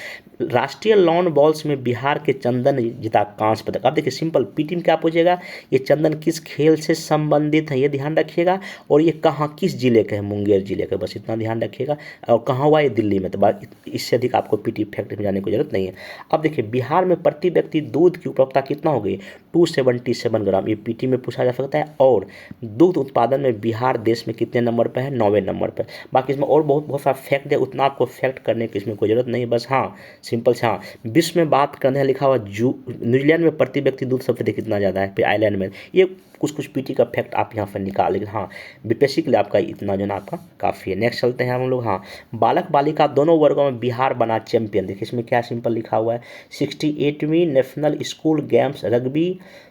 राष्ट्रीय लॉन बॉल्स में बिहार के चंदन जीता कांस्य पदक। अब देखिए सिंपल पीटी में क्या पूछेगा, ये चंदन किस खेल से संबंधित है, ये ध्यान रखिएगा। और ये कहाँ, किस जिले के हैं, मुंगेर जिले के, बस इतना ध्यान रखिएगा। और कहाँ हुआ, ये दिल्ली में। तो इससे अधिक आपको पीटी फैक्ट में जाने की जरूरत नहीं है। अब देखिए बिहार में प्रति व्यक्ति दूध की उपलब्धता कितना हो गई, 277 ग्राम, ये पीटी में पूछा जा सकता है। और दूध उत्पादन में बिहार देश में कितने नंबर पर है, 9वें नंबर पर। बाकी इसमें और बहुत सारा फैक्ट है, उतना आपको फैक्ट करने की इसमें कोई जरूरत नहीं है। बस हाँ सिंपल से हाँ विश्व में बात करने लिखा हुआ न्यूजीलैंड में प्रति व्यक्ति दूध सबसे कितना ज़्यादा है, फिर आइलैंड में। ये कुछ पीटी का फैक्ट आप यहाँ पर निकाल, लेकिन हाँ बीपीएससी के लिए आपका इतना जो ना आपका काफ़ी है। नेक्स्ट चलते हैं हम लोग। हाँ बालक बालिका दोनों वर्गों में बिहार बना चैंपियन। देखिए इसमें क्या सिंपल लिखा हुआ है, 68वीं national school games rugby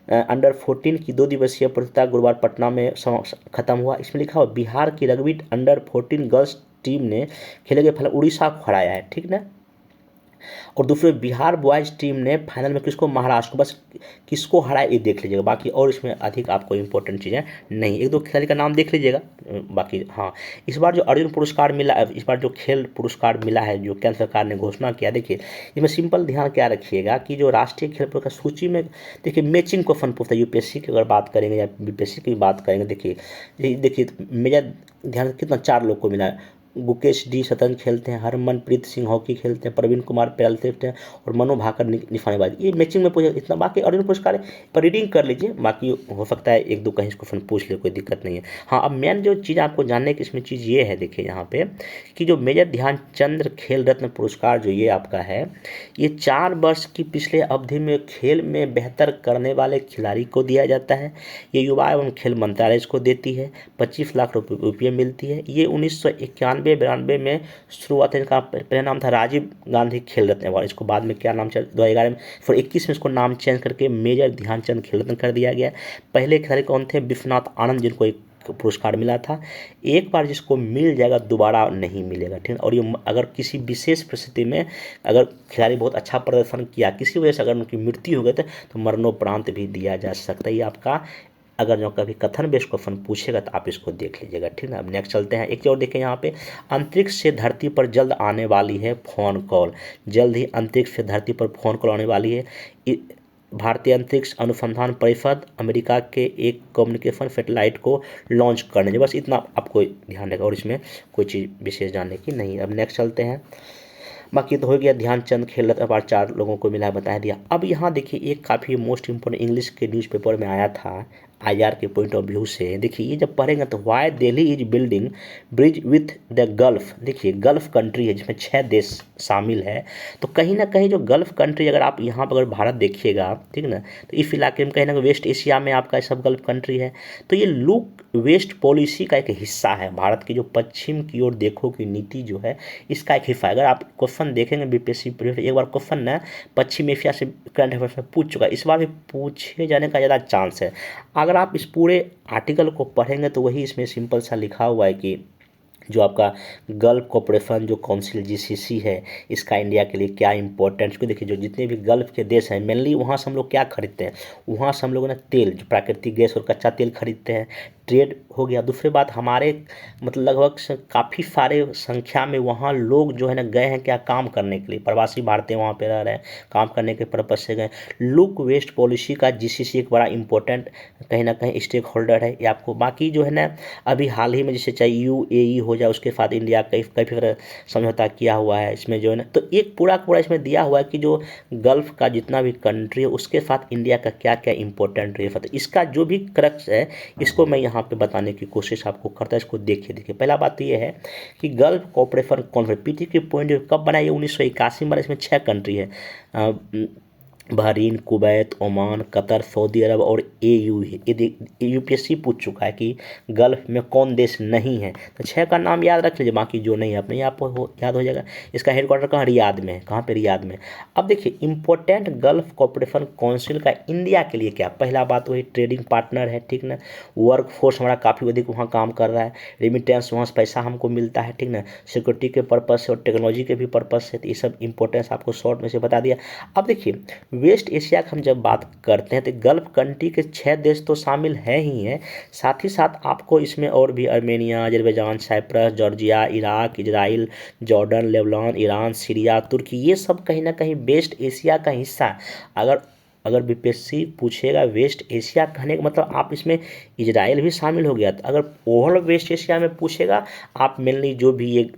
under 14 की 2 दिवसीय प्रतियोगिता गुरुवार पटना में खत्म हुआ। इसमें लिखा हुआ बिहार की रग्बी अंडर 14 गर्ल्स टीम ने खेले गए फल उड़ीसा को हराया है, ठीक ना। और दूसरे बिहार बॉयज टीम ने फाइनल में किसको, महाराष्ट्र को। बस किसको हराया ये देख लीजिएगा, बाकी और इसमें अधिक आपको इंपॉर्टेंट चीज़ें नहीं। एक दो खिलाड़ी का नाम देख लीजिएगा बाकी। हाँ इस बार जो अर्जुन पुरस्कार मिला, इस बार जो खेल पुरस्कार मिला है जो केंद्र सरकार ने घोषणा किया, देखिए इसमें सिंपल ध्यान क्या रखिएगा कि जो राष्ट्रीय खेल पुरस्कार सूची में देखिए मैचिंग क्वेश्चन पूछता है। यूपीएससी की अगर बात करेंगे या बीपीएससी की बात करेंगे, देखिए मेजर ध्यान कितना 4 लोग को मिला है। गुकेश डी शतरंज खेलते हैं, हरमनप्रीत सिंह हॉकी खेलते हैं, प्रवीण कुमार पैरालिफ्ट हैं और मनु भाकर निशानेबाजी। ये मैचिंग में पूछे इतना, बाकी अर्जुन पुरस्कार पर रीडिंग कर लीजिए, बाकी हो सकता है एक दो कहीं क्वेश्चन पूछ ले, कोई दिक्कत नहीं है। हाँ अब मेन जो चीज़ आपको जानने की इसमें चीज़ ये है, देखिए यहाँ पे कि जो मेजर ध्यानचंद खेल रत्न पुरस्कार जो ये आपका है, ये 4 वर्ष की पिछले अवधि में खेल में बेहतर करने वाले खिलाड़ी को दिया जाता है। ये युवा एवं खेल मंत्रालय इसको देती है, 25 लाख रुपये मिलती है। ये 1991-92 में शुरुआत है। इनका पहला नाम था राजीव गांधी खेल रत्न अवार्ड, इसको बाद में क्या नाम चल 2011 में, फिर 21 में इसको नाम चेंज करके मेजर ध्यानचंद खेल रत्न कर दिया गया। पहले खिलाड़ी कौन थे, विश्वनाथ आनंद, जिनको एक पुरस्कार मिला था। एक बार जिसको मिल जाएगा दोबारा नहीं मिलेगा, ठीक है। और ये अगर किसी विशेष परिस्थिति में अगर खिलाड़ी बहुत अच्छा प्रदर्शन किया, किसी वजह से अगर उनकी मृत्यु हो गई तो मरणोपरांत भी दिया जा सकता है। ये आपका अगर जो कभी कथन बेस्ड क्वेश्चन पूछेगा तो आप इसको देख लीजिएगा, ठीक है। अब नेक्स्ट चलते हैं। एक और देखें यहाँ पे, अंतरिक्ष से धरती पर जल्द आने वाली है फोन कॉल। जल्द ही अंतरिक्ष से धरती पर फोन कॉल आने वाली है। भारतीय अंतरिक्ष अनुसंधान परिषद अमेरिका के एक कम्युनिकेशन सैटेलाइट को लॉन्च करने, बस इतना आपको ध्यान रखा और इसमें कोई चीज़ विशेष जानने की नहीं। अब नेक्स्ट चलते हैं। बाकी तो हो गया ध्यानचंद खेल रत्न अवार्ड 4 लोगों को मिला, बता दिया। अब यहाँ देखिए एक काफ़ी मोस्ट इंपोर्टेंट इंग्लिश के न्यूज़पेपर में आया था आईआर के पॉइंट ऑफ व्यू से। देखिए ये जब पढ़ेंगे तो why Delhi is building bridge with the Gulf. देखिए गल्फ कंट्री है जिसमें 6 देश शामिल है, तो कहीं ना कहीं जो गल्फ कंट्री, अगर आप यहाँ पर अगर भारत देखिएगा, ठीक ना, तो इस इलाके में कहीं ना कहीं वेस्ट एशिया में आपका सब गल्फ कंट्री है। तो ये लुक वेस्ट पॉलिसी का एक हिस्सा है। भारत की जो पश्चिम की ओर देखो की नीति जो है इसका एक हिस्सा है। अगर आप क्वेश्चन देखेंगे बीपीएससी एक बार क्वेश्चन ना पश्चिम एशिया से करंट अफेयर्स में पूछ चुका है, इस बार भी पूछे जाने का ज़्यादा चांस है। अगर आप इस पूरे आर्टिकल को पढ़ेंगे तो वही इसमें सिंपल सा लिखा हुआ है कि जो आपका गल्फ कोऑपरेशन जो काउंसिल जीसीसी है, इसका इंडिया के लिए क्या इंपॉर्टेंट। क्योंकि देखिए जो जितने भी गल्फ के देश हैं मेनली वहाँ से हम लोग क्या खरीदते हैं, वहाँ से हम लोग ना तेल, जो प्राकृतिक गैस और कच्चा तेल खरीदते हैं। ट्रेड हो गया। दूसरी बात हमारे मतलब लगभग काफ़ी सारे संख्या में वहाँ लोग जो है ना गए हैं क्या, काम करने के लिए। प्रवासी भारतीय वहाँ पे रह रहे हैं, काम करने के पर्पज से गए। लुक वेस्ट पॉलिसी का जीसीसी एक बड़ा इंपॉर्टेंट कहीं ना कहीं स्टेक होल्डर है ये आपको। बाकी जो है ना अभी हाल ही में जैसे चाहे यूएई हो जाए उसके साथ इंडिया कई फिर समझौता किया हुआ है इसमें जो है ना। तो एक पूरा इसमें दिया हुआ है कि जो गल्फ का जितना भी कंट्री है उसके साथ इंडिया का क्या क्या इंपॉर्टेंट रेफर है। इसका जो भी क्रक्स है इसको मैं यहाँ पे बताने की कोशिश आपको करता है। इसको देखिए पहला बात तो ये है कि गल्फ कोऑपरेशन कॉन्फ्रेंस पीटी के पॉइंट कब बनाई, 1981 में। इसमें 6 कंट्री है, Bahrain, Kuwait, Oman, Qatar, Saudi Arabia और एयू। यूपीएससी पूछ चुका है कि गल्फ में कौन देश नहीं है, तो 6 का नाम याद रख लीजिए, बाकी जो नहीं है अपने आपको याद हो जाएगा। इसका हेडक्वार्टर कहाँ, रियाद में है। कहाँ पे, रियाद में। अब देखिए इंपॉर्टेंट गल्फ कोऑपरेशन काउंसिल का इंडिया के लिए क्या, पहला बात वही ट्रेडिंग पार्टनर है, ठीक ना। वर्क फोर्स हमारा काफ़ी अधिक वहाँ काम कर रहा है, रेमिटेंस वहाँ से पैसा हमको मिलता है, ठीक ना। सिक्योरिटी के पर्पज़ से और टेक्नोलॉजी के भी पर्पज़ से, तो ये सब इंपॉर्टेंस आपको शॉर्ट में से बता दिया। अब देखिए वेस्ट एशिया की हम जब बात करते हैं तो गल्फ कंट्री के 6 देश तो शामिल हैं ही हैं, साथ ही साथ आपको इसमें और भी Armenia, Azerbaijan, Cyprus, Georgia, Iraq, Israel, Jordan, Lebanon, Iran, Syria, तुर्की, ये सब कहीं ना कहीं वेस्ट एशिया का हिस्सा है। अगर बीपीएससी पूछेगा वेस्ट एशिया कहने का मतलब आप इसमें इजराइल भी शामिल हो गया। तो अगर ओवरऑल वेस्ट एशिया में पूछेगा आप मेनली जो भी ये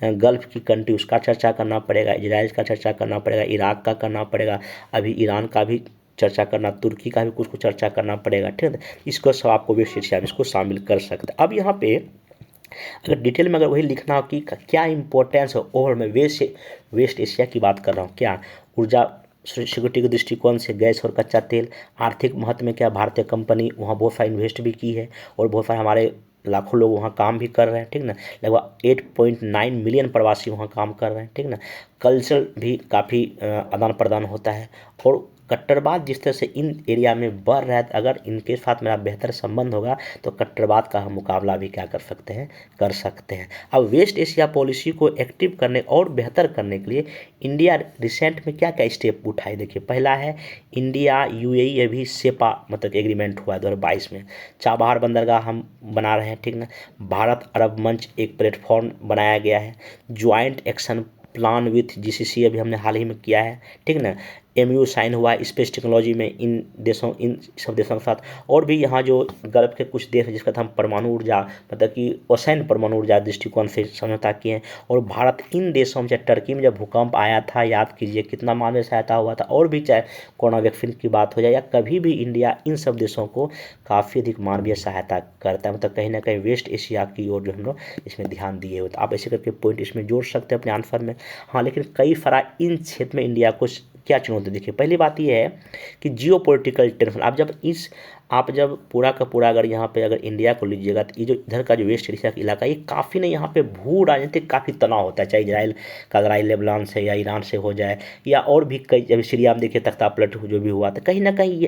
गल्फ़ की कंट्री उसका चर्चा करना पड़ेगा, इजराइल का चर्चा करना पड़ेगा, इराक का करना पड़ेगा, अभी ईरान का भी चर्चा करना, तुर्की का भी कुछ चर्चा करना पड़ेगा, ठीक है। इसको सब आपको वेस्ट एशिया में इसको शामिल कर सकते हैं। अब यहाँ पे अगर डिटेल में अगर वही लिखना हो कि क्या इंपॉर्टेंस है ओवरऑल में वेस्ट एशिया की बात कर रहा हूँ, क्या ऊर्जा सिक्योरिटी के दृष्टिकोण से गैस और कच्चा तेल, आर्थिक महत्व में क्या भारतीय कंपनी वहाँ बहुत सारा इन्वेस्ट भी की है और बहुत सारे हमारे लाखों लोग वहाँ काम भी कर रहे हैं, ठीक ना। लगभग 8.9 मिलियन प्रवासी वहाँ काम कर रहे हैं, ठीक ना। कल्चर भी काफ़ी आदान प्रदान होता है और कट्टरवाद जिस तरह से इन एरिया में बढ़ रहा है, अगर इनके साथ मेरा बेहतर संबंध होगा तो कट्टरवाद का हम मुकाबला भी क्या कर सकते हैं। अब वेस्ट एशिया पॉलिसी को एक्टिव करने और बेहतर करने के लिए इंडिया रिसेंट में क्या क्या स्टेप उठाए। देखिए, पहला है इंडिया यूएई अभी सेपा मतलब एग्रीमेंट हुआ 2022 में, चाबहार बंदरगाह हम बना रहे हैं, ठीक ना। भारत अरब मंच एक प्लेटफॉर्म बनाया गया है, joint action plan with GCC अभी हमने हाल ही में किया है, ठीक ना। एमयू साइन हुआ है स्पेस टेक्नोलॉजी में इन सब देशों के साथ। और भी यहाँ जो गल्फ के कुछ देश हैं जिसका हम परमाणु ऊर्जा मतलब कि असैन्य परमाणु ऊर्जा दृष्टिकोण से समझौता किए हैं। और भारत इन देशों में, चाहे टर्की में जब भूकंप आया था, याद कीजिए कितना मानवीय सहायता हुआ था, और भी चाहे कोरोना वैक्सीन की बात हो जाए या कभी भी इंडिया इन सब देशों को काफ़ी अधिक मानवीय सहायता करता है। मतलब कहीं ना कहीं वेस्ट एशिया की ओर जो हम लोग इसमें ध्यान दिए हुए, तो आप ऐसे करके पॉइंट इसमें जोड़ सकते हैं अपने आंसर में। हाँ, लेकिन कई सारा इन क्षेत्र में इंडिया को क्या चुनौती। देखिए, पहली बात यह है कि जियो पॉलिटिकल टेंशन, आप जब पूरा का पूरा अगर यहाँ पे अगर इंडिया को लीजिएगा तो ये जो इधर का जो वेस्ट एशिया का इलाका, ये काफ़ी नहीं, यहाँ पे भू राजनीतिक काफ़ी तनाव होता है, चाहे इजराइल का लड़ाई लेबनान से या ईरान से हो जाए या और भी कई, जब सीरिया में देखिए तख्ता पलट जो भी हुआ था, कहीं ना कहीं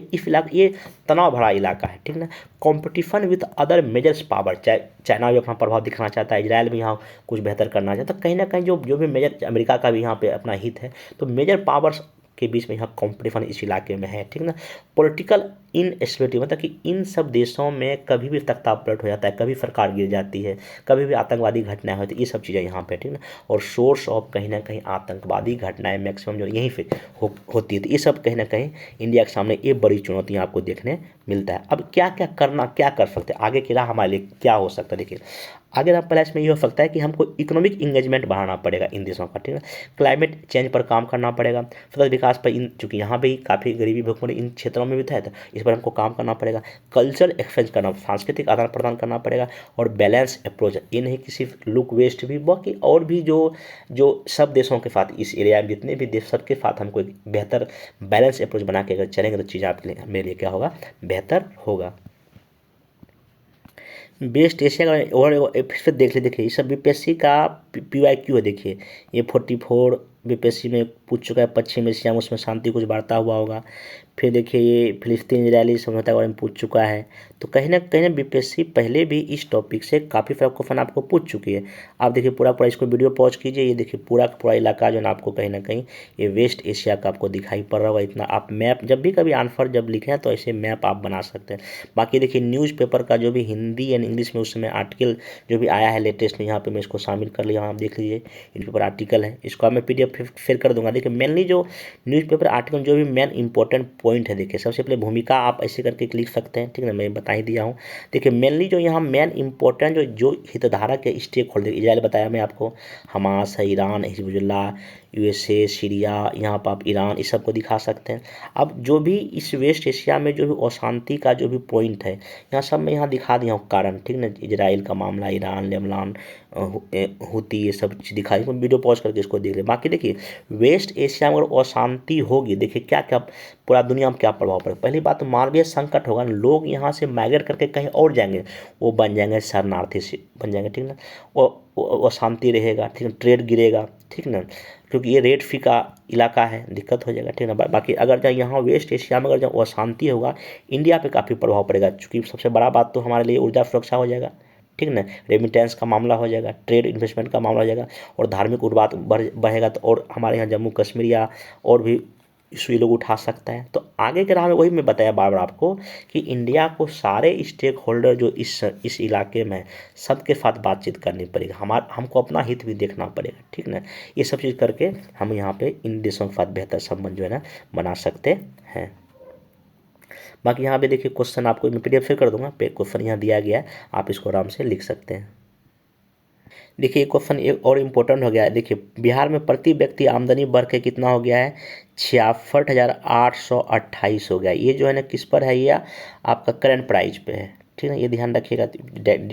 ये तनाव भरा इलाका है, ठीक ना। Competition with other measures power, चाहे चाइना भी अपना प्रभाव दिखाना चाहता है, इजराइल भी यहाँ कुछ बेहतर करना चाहता है, तो कहीं ना कहीं जो भी मेजर, अमेरिका का भी यहाँ पे अपना हित है, तो मेजर पावर्स के बीच में यहाँ कॉम्पिटिशन इस इलाके में है, ठीक ना। पॉलिटिकल इनस्टेबिलिटी मतलब कि इन सब देशों में कभी भी तख्ता पलट हो जाता है, कभी सरकार गिर जाती है, कभी भी आतंकवादी घटनाएं होती है, ये सब चीज़ें यहाँ पे, ठीक ना। और सोर्स ऑफ कहीं ना कहीं आतंकवादी घटनाएं मैक्सिमम जो यहीं पे होती है, तो ये सब कहीं ना कहीं इंडिया के सामने ये बड़ी चुनौतियाँ आपको देखने मिलता है। अब क्या कर सकते हैं, आगे की राह हमारे लिए क्या हो सकता है। देखिए, आगे ना पहले इसमें ये हो सकता है कि हमको इकोनॉमिक इंगेजमेंट बढ़ाना पड़ेगा इन देशों का, ठीक है। क्लाइमेट चेंज पर काम करना पड़ेगा, सतत विकास पर, इन चूँकि यहाँ भी काफ़ी गरीबी भुखमरी इन क्षेत्रों में भी था, तो इस पर हमको काम करना पड़ेगा। कल्चर एक्सचेंज करना, सांस्कृतिक आदान प्रदान करना पड़ेगा। और बैलेंस अप्रोच, ये नहीं कि सिर्फ लुक वेस्ट भी, बाकी और भी जो सब देशों के साथ इस एरिया में जितने भी देश, सबके साथ हमको एक बेहतर बैलेंस अप्रोच बना के अगर चलेंगे तो चीज़ आपके लिए, मेरे लिए क्या होगा, बेहतर होगा। वेस्ट एशिया का और फिर देख लीजिए, देखिए ये सब बीपीएससी का PYQ है। देखिए, ये 44 बीपीएससी में पूछ चुका है, पश्चिम एशिया में उसमें शांति कुछ वार्ता हुआ होगा। फिर देखिए, ये फिलिस्तीन इजरायली समझौता के बारे में पूछ चुका है। तो कहीं ना बीपीएससी पहले भी इस टॉपिक से काफ़ी सारा क्वेश्चन आपको पूछ चुकी है। आप देखिए पूरा इसको वीडियो पॉज कीजिए, ये देखिए पूरा का पूरा इलाका जो है ना आपको कहीं ना कहीं ये वेस्ट एशिया का आपको दिखाई पड़ रहा होगा। इतना आप मैप जब भी कभी आंसर जब लिखें तो ऐसे मैप आप बना सकते हैं। बाकी देखिए, न्यूज़पेपर का जो भी हिंदी एंड इंग्लिश में उस समय आर्टिकल जो भी आया है लेटेस्ट में, यहाँ पे मैं इसको शामिल कर लिया हूँ, आप देख लीजिए, इनके ऊपर आर्टिकल है, इसको मैं PDF शेयर कर दूंगा। देखिए, मेनली जो न्यूज़पेपर आर्टिकल जो भी मेन इंपॉर्टेंट पॉइंट है, देखिए सबसे पहले भूमिका आप ऐसे करके लिख सकते हैं, ठीक है ना, मैं बता ही दिया हूँ। देखिए, मेनली जो यहाँ मेन इंपॉर्टेंट जो हितधारक है, स्टेक होल्डर, इजराइल बताया मैं आपको, हमास है, ईरान, हिजबुल्लाह, USA, सीरिया, यहाँ पर आप ईरान, इस सब को दिखा सकते हैं। अब जो भी इस वेस्ट एशिया में जो भी अशांति का जो भी पॉइंट है, यहाँ सब मैं यहाँ दिखा दिया हूँ कारण, ठीक ना। इजराइल का मामला, ईरान, लेबनान, हुती, ये सब चीज़ दिखाई, वीडियो पॉज करके इसको देख ले। बाकी देखिए, वेस्ट एशिया में अगर अशांति होगी, देखिए क्या क्या पूरा दुनिया में क्या प्रभाव पड़ेगा। पहली बात तो मानवीय संकट होगा, लोग यहाँ से माइग्रेट करके कहीं और जाएंगे, वो बन जाएंगे शरणार्थी से बन जाएंगे, ठीक ना। वो अशांति रहेगा, ठीक है, ट्रेड गिरेगा, ठीक ना, क्योंकि ये रेड फी का इलाका है, दिक्कत हो जाएगा, ठीक है ना। बाकी अगर जब यहाँ वेस्ट एशिया में अगर जब अशांति होगा, इंडिया पे काफ़ी प्रभाव पड़ेगा, क्योंकि सबसे बड़ा बात तो हमारे लिए ऊर्जा सुरक्षा हो जाएगा, ठीक ना, रेमिटेंस का मामला हो जाएगा, ट्रेड इन्वेस्टमेंट का मामला हो जाएगा, और धार्मिक उर्वात बढ़ेगा, तो और हमारे यहाँ जम्मू कश्मीर या और भी इशू ये लोग उठा सकते हैं। तो आगे के राह में वही मैं बताया बार बार आपको कि इंडिया को सारे स्टेक होल्डर जो इस इलाके में सबके साथ बातचीत करनी पड़ेगी, हमको अपना हित भी देखना पड़ेगा, ठीक ना। ये सब चीज़ करके हम यहाँ पे इन देशों के साथ बेहतर संबंध जो है ना बना सकते हैं। बाकी यहाँ पे देखिए क्वेश्चन आपको मैं PDF शेयर कर दूंगा, क्वेश्चन यहाँ दिया गया है, आप इसको आराम से लिख सकते हैं। देखिए क्वेश्चन एक और इम्पोर्टेंट हो गया है। देखिए बिहार में प्रति व्यक्ति आमदनी बढ़ के कितना हो गया है, 66,828 हो गया। ये जो है ना किस पर है, ये आपका करंट प्राइस पे है, ठीक है, ये ध्यान रखिएगा।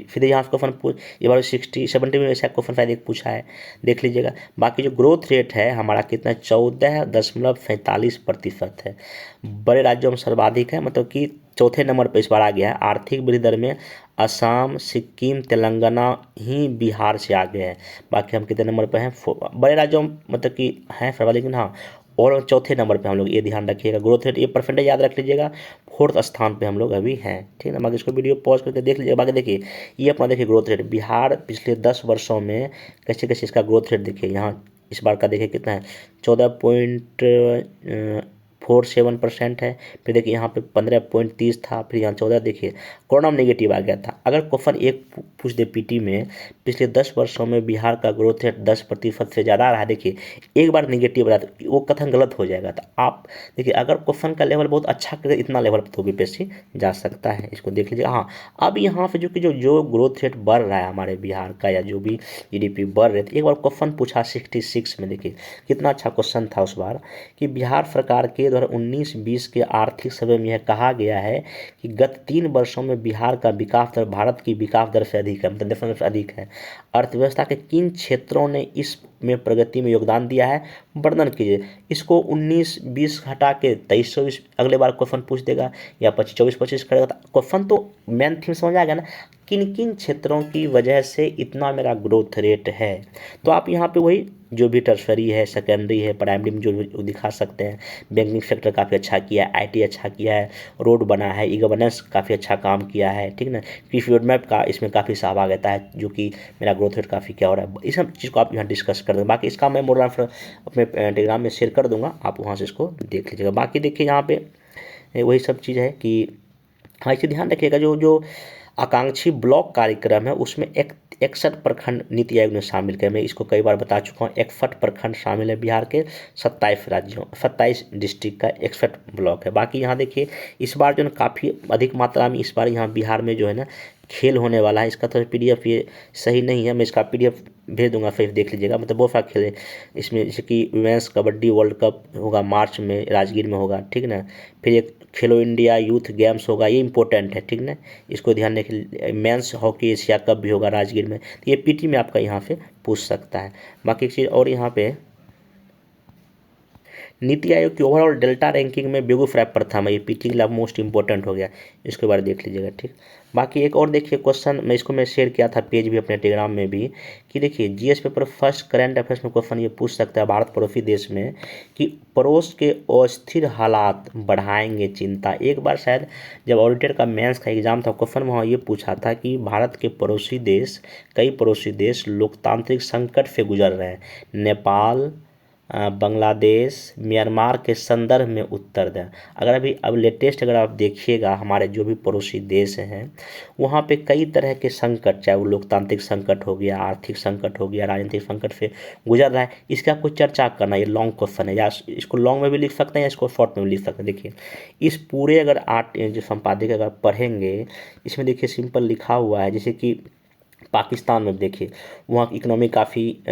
फिर यहाँ क्वेश्चन ये बार 60-70 में ऐसा क्वेश्चन शायद एक पूछा है, देख लीजिएगा। बाकी जो ग्रोथ रेट है हमारा कितना 14.45% है। बड़े राज्यों में सर्वाधिक है, मतलब कि चौथे नंबर पर इस बार आ गया है। आर्थिक वृद्धि दर में असम, सिक्किम, तेलंगाना ही बिहार से आगे है। बाकी हम कितने नंबर पर हैं, बड़े राज्यों में मतलब कि हैं सर्वाधिक, लेकिन हाँ और चौथे नंबर पे हम लोग, ये ध्यान रखिएगा। ग्रोथ रेट ये परसेंटेज याद रख लीजिएगा, 4th स्थान पे हम लोग अभी हैं, ठीक है ना। बाकी इसको वीडियो पॉज करके देख लीजिएगा। बाकी देखिए ये अपना देखिए ग्रोथ रेट बिहार पिछले 10 वर्षों में कैसे कैसे इसका ग्रोथ रेट देखिए। यहाँ इस बार का देखिए कितना है, 14.47% है। फिर देखिए यहाँ पे 15.30 था, फिर यहाँ 14 देखिए कोरोना में नेगेटिव आ गया था। अगर क्वेश्चन एक पूछ दे पीटी में पिछले 10 वर्षों में बिहार का ग्रोथ रेट 10% से ज़्यादा रहा, देखिए एक बार निगेटिव रहा तो वो कथन गलत हो जाएगा। तो आप देखिए अगर क्वेश्चन का लेवल बहुत अच्छा करे इतना लेवल पर तो बीपीएससी जा सकता है, इसको देख लीजिए। हाँ अब यहाँ पे जो ग्रोथ रेट बढ़ रहा है हमारे बिहार का, या जो भी जीडीपी बढ़ रहे थे, एक बार क्वेश्चन पूछा 66 में, देखिए कितना अच्छा क्वेश्चन था उस बार कि बिहार सरकार के 2019-20 के आर्थिक सर्वे में यह कहा गया है कि गत 3 वर्षों में बिहार का विकास दर भारत की विकास दर से अधिक है, मतलब डेफिनेटली से अधिक है। अर्थव्यवस्था के किन क्षेत्रों ने इस में प्रगति में योगदान दिया है, वर्णन कीजिए। इसको 19-20 हटा के 23-24 अगले बार क्वेश्चन पूछ देगा, या 24-25 करेगा। तो क्वेश्चन तो मेन थीम समझ आ गया ना, किन किन क्षेत्रों की वजह से इतना मेरा ग्रोथ रेट है। तो आप यहाँ पे वही जो भी टर्सरी है, सेकेंडरी है, प्राइमरी में जो दिखा सकते हैं। बैंकिंग सेक्टर काफ़ी अच्छा किया है, आईटी अच्छा किया है, रोड बना है, ई गवर्नेंस काफ़ी अच्छा काम किया है, ठीक ना। कृषि रोड मैप का इसमें काफ़ी सहभागिता है, जो कि मेरा ग्रोथ रेट काफ़ी क्या हो रहा है, इस सब चीज़ को आप यहाँ डिस्कस कर दें। बाकी इसका मैं मोड अपने टेलीग्राम में शेयर कर दूंगा, आप वहाँ से इसको देख लीजिएगा। बाकी देखिए यहाँ पे वही सब चीज़ है कि हाँ इसे ध्यान रखिएगा, जो आकांक्षी ब्लॉक कार्यक्रम है उसमें 61 प्रखंड नीति आयोग ने शामिल किया। मैं इसको कई बार बता चुका हूँ, 61 प्रखंड शामिल है बिहार के 27 डिस्ट्रिक्ट का 61 ब्लॉक है। बाकी यहाँ देखिए इस बार जो है काफ़ी अधिक मात्रा में इस बार यहाँ बिहार में जो है ना खेल होने वाला है। इसका तो पीडीएफ ये सही नहीं है, मैं इसका पीडीएफ भेज दूंगा, फिर देख लीजिएगा। मतलब बहुत सारा खेल है इसमें, जैसे कि वुमेंस कबड्डी वर्ल्ड कप होगा मार्च में, राजगीर में होगा, ठीक ना। फिर एक खेलो इंडिया यूथ गेम्स होगा, ये इंपॉर्टेंट है, ठीक ना, इसको ध्यान रखिए। मेंस हॉकी एशिया कप भी होगा राजगीर में, तो ये पीटी में आपका यहाँ से पूछ सकता है। बाकी एक चीज़ और यहाँ पे नीति आयोग की ओवरऑल डेल्टा रैंकिंग में बेगूसराय प्रथम है, ये पीटी के लिए मोस्ट इंपॉर्टेंट हो गया, इसके बारे में देख लीजिएगा, ठीक। बाकी एक और देखिए क्वेश्चन मैं शेयर किया था पेज भी अपने टेलीग्राम में भी, कि देखिए GS paper first current affairs में क्वेश्चन ये पूछ सकता है भारत पड़ोसी देश में कि पड़ोस के अस्थिर हालात बढ़ाएंगे चिंता। एक बार शायद जब ऑडिटर का मेंस का एग्जाम था, क्वेश्चन वहाँ ये पूछा था कि भारत के पड़ोसी देश, कई पड़ोसी देश लोकतांत्रिक संकट से गुजर रहे हैं, नेपाल, बांग्लादेश, म्यांमार के संदर्भ में उत्तर दें। अगर अब लेटेस्ट अगर आप देखिएगा हमारे जो भी पड़ोसी देश हैं वहाँ पे कई तरह के संकट, चाहे वो लोकतांत्रिक संकट हो गया, आर्थिक संकट हो गया, राजनीतिक संकट से गुजर रहा है, इसका आपको चर्चा करना। ये लॉन्ग क्वेश्चन है, या इसको लॉन्ग में भी लिख सकते हैं या इसको शॉर्ट में भी लिख सकते हैं। देखिए इस पूरे अगर 8 जो संपादक अगर पढ़ेंगे, इसमें देखिए सिंपल लिखा हुआ है, जैसे कि पाकिस्तान में देखिए वहाँ की इकोनॉमी काफ़ी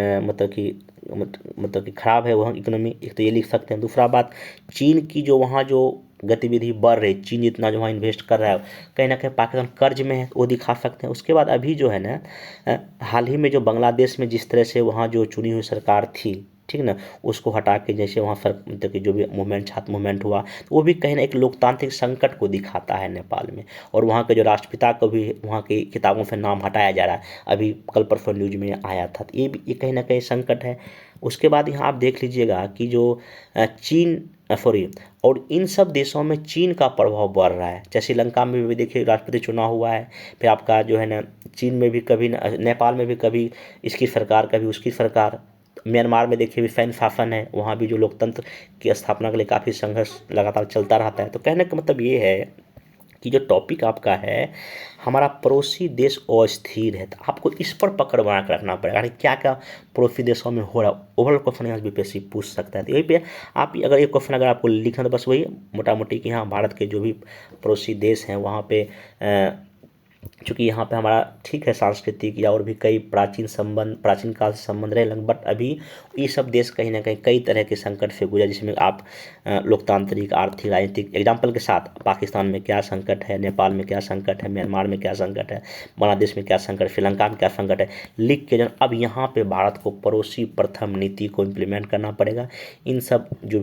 मतलब कि ख़राब है वहाँ की इकोनॉमी, एक तो ये लिख सकते हैं। दूसरा बात, चीन की जो वहाँ जो गतिविधि बढ़ रही, चीन जितना जो वहाँ इन्वेस्ट कर रहा है, कहीं ना कहीं पाकिस्तान कर्ज में है, वो दिखा सकते हैं। उसके बाद अभी जो है ना हाल ही में जो बांग्लादेश में जिस तरह से वहाँ जो चुनी हुई सरकार थी, ठीक ना, उसको हटा के जैसे वहाँ मतलब कि जो भी मूवमेंट छात्र मूवमेंट हुआ, तो वो भी कहीं ना एक लोकतांत्रिक संकट को दिखाता है नेपाल में। और वहाँ के जो राष्ट्रपिता को भी वहाँ की किताबों से नाम हटाया जा रहा है, अभी कल परसों न्यूज में आया था, तो ये कहीं ना कहीं संकट है। उसके बाद यहाँ आप देख लीजिएगा कि जो चीन और इन सब देशों में चीन का प्रभाव बढ़ रहा है। जैसे श्रीलंका में भी देखिए राष्ट्रपति चुनाव हुआ है, फिर आपका जो है ना चीन में भी कभी, नेपाल में भी कभी इसकी सरकार कभी उसकी सरकार, म्यांमार में देखिए भी सैन्य शासन है, वहाँ भी जो लोकतंत्र की स्थापना के लिए काफ़ी संघर्ष लगातार चलता रहता है। तो कहने का मतलब ये है कि जो टॉपिक आपका है हमारा पड़ोसी देश अस्थिर है, तो आपको इस पर पकड़ बना कर रखना पड़ेगा, अरे क्या क्या पड़ोसी देशों में हो रहा है। ओवरऑल क्वेश्चन यहाँ बीपीएससी पूछ सकता है। तो यही पे आप अगर एक क्वेश्चन अगर आपको लिखना, तो बस वही मोटा मोटी कि हाँ भारत के जो भी पड़ोसी देश हैं वहाँ पे चूँकि यहाँ पे हमारा ठीक है सांस्कृतिक या और भी कई प्राचीन काल से संबंध रहे, बट अभी ये सब देश कहीं ना कहीं कई तरह के संकट से गुजरा, जिसमें आप लोकतांत्रिक, आर्थिक, राजनीतिक एग्जाम्पल के साथ पाकिस्तान में क्या संकट है, नेपाल में क्या संकट है, म्यांमार में क्या संकट है, बांग्लादेश में क्या संकट, श्रीलंका में क्या संकट है, लिख के जो अब यहाँ पे भारत को पड़ोसी प्रथम नीति को इम्प्लीमेंट करना पड़ेगा। इन सब जो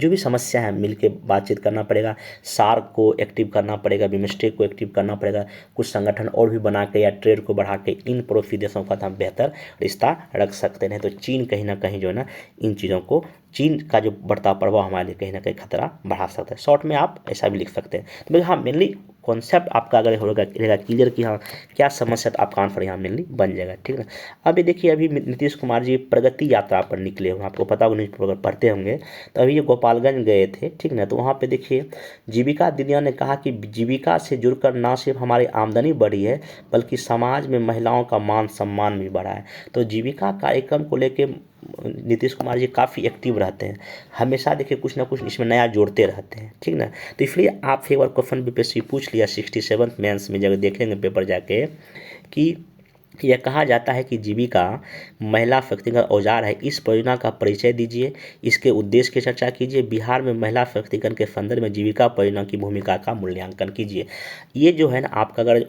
भी समस्या है मिल के बातचीत करना पड़ेगा, सार्क को एक्टिव करना पड़ेगा, बिमस्टेक को एक्टिव करना पड़ेगा, कुछ संगठन और भी बना के या ट्रेड को बढ़ा के इन पड़ोसी देशों का हम बेहतर रिश्ता रख सकते हैं। तो चीन कहीं ना कहीं जो है ना इन चीज़ों को, चीन का जो बढ़ता प्रभाव हमारे लिए कहीं ना कहीं खतरा बढ़ा सकता है। शॉर्ट में आप ऐसा भी लिख सकते हैं। तो हाँ, मेनली कॉन्सेप्ट आपका अगर रहेगा क्लियर कि हाँ क्या समस्या, तो आपका आंसर यहाँ मेनली बन जाएगा, ठीक है ना। अभी देखिए, अभी नीतीश कुमार जी प्रगति यात्रा पर निकले हुए, आपको पता होगा, न्यूज़पेपर पढ़ते होंगे, तो अभी ये गोपालगंज गए थे, ठीक ना। तो वहाँ पे देखिए जीविका दीदियाँ ने कहा कि जीविका से जुड़कर ना सिर्फ हमारी आमदनी बढ़ी है, बल्कि समाज में महिलाओं का मान सम्मान भी बढ़ा है। तो जीविका कार्यक्रम को लेके नीतीश कुमार जी काफ़ी एक्टिव रहते हैं, हमेशा देखिए कुछ ना कुछ इसमें नया जोड़ते रहते हैं, ठीक ना। तो इसलिए आप एक बार क्वेश्चन बीपीएससी पूछ लिया 67 मेंस में, जब देखेंगे पेपर जाके, कि यह कहा जाता है कि जीविका महिला व्यक्तिगत औजार है, इस परियोजना का परिचय दीजिए, इसके उद्देश्य की चर्चा कीजिए, बिहार में महिला व्यक्तिगत के संदर्भ में जीविका परियोजना की भूमिका का मूल्यांकन कीजिए। ये जो है ना आपका, अगर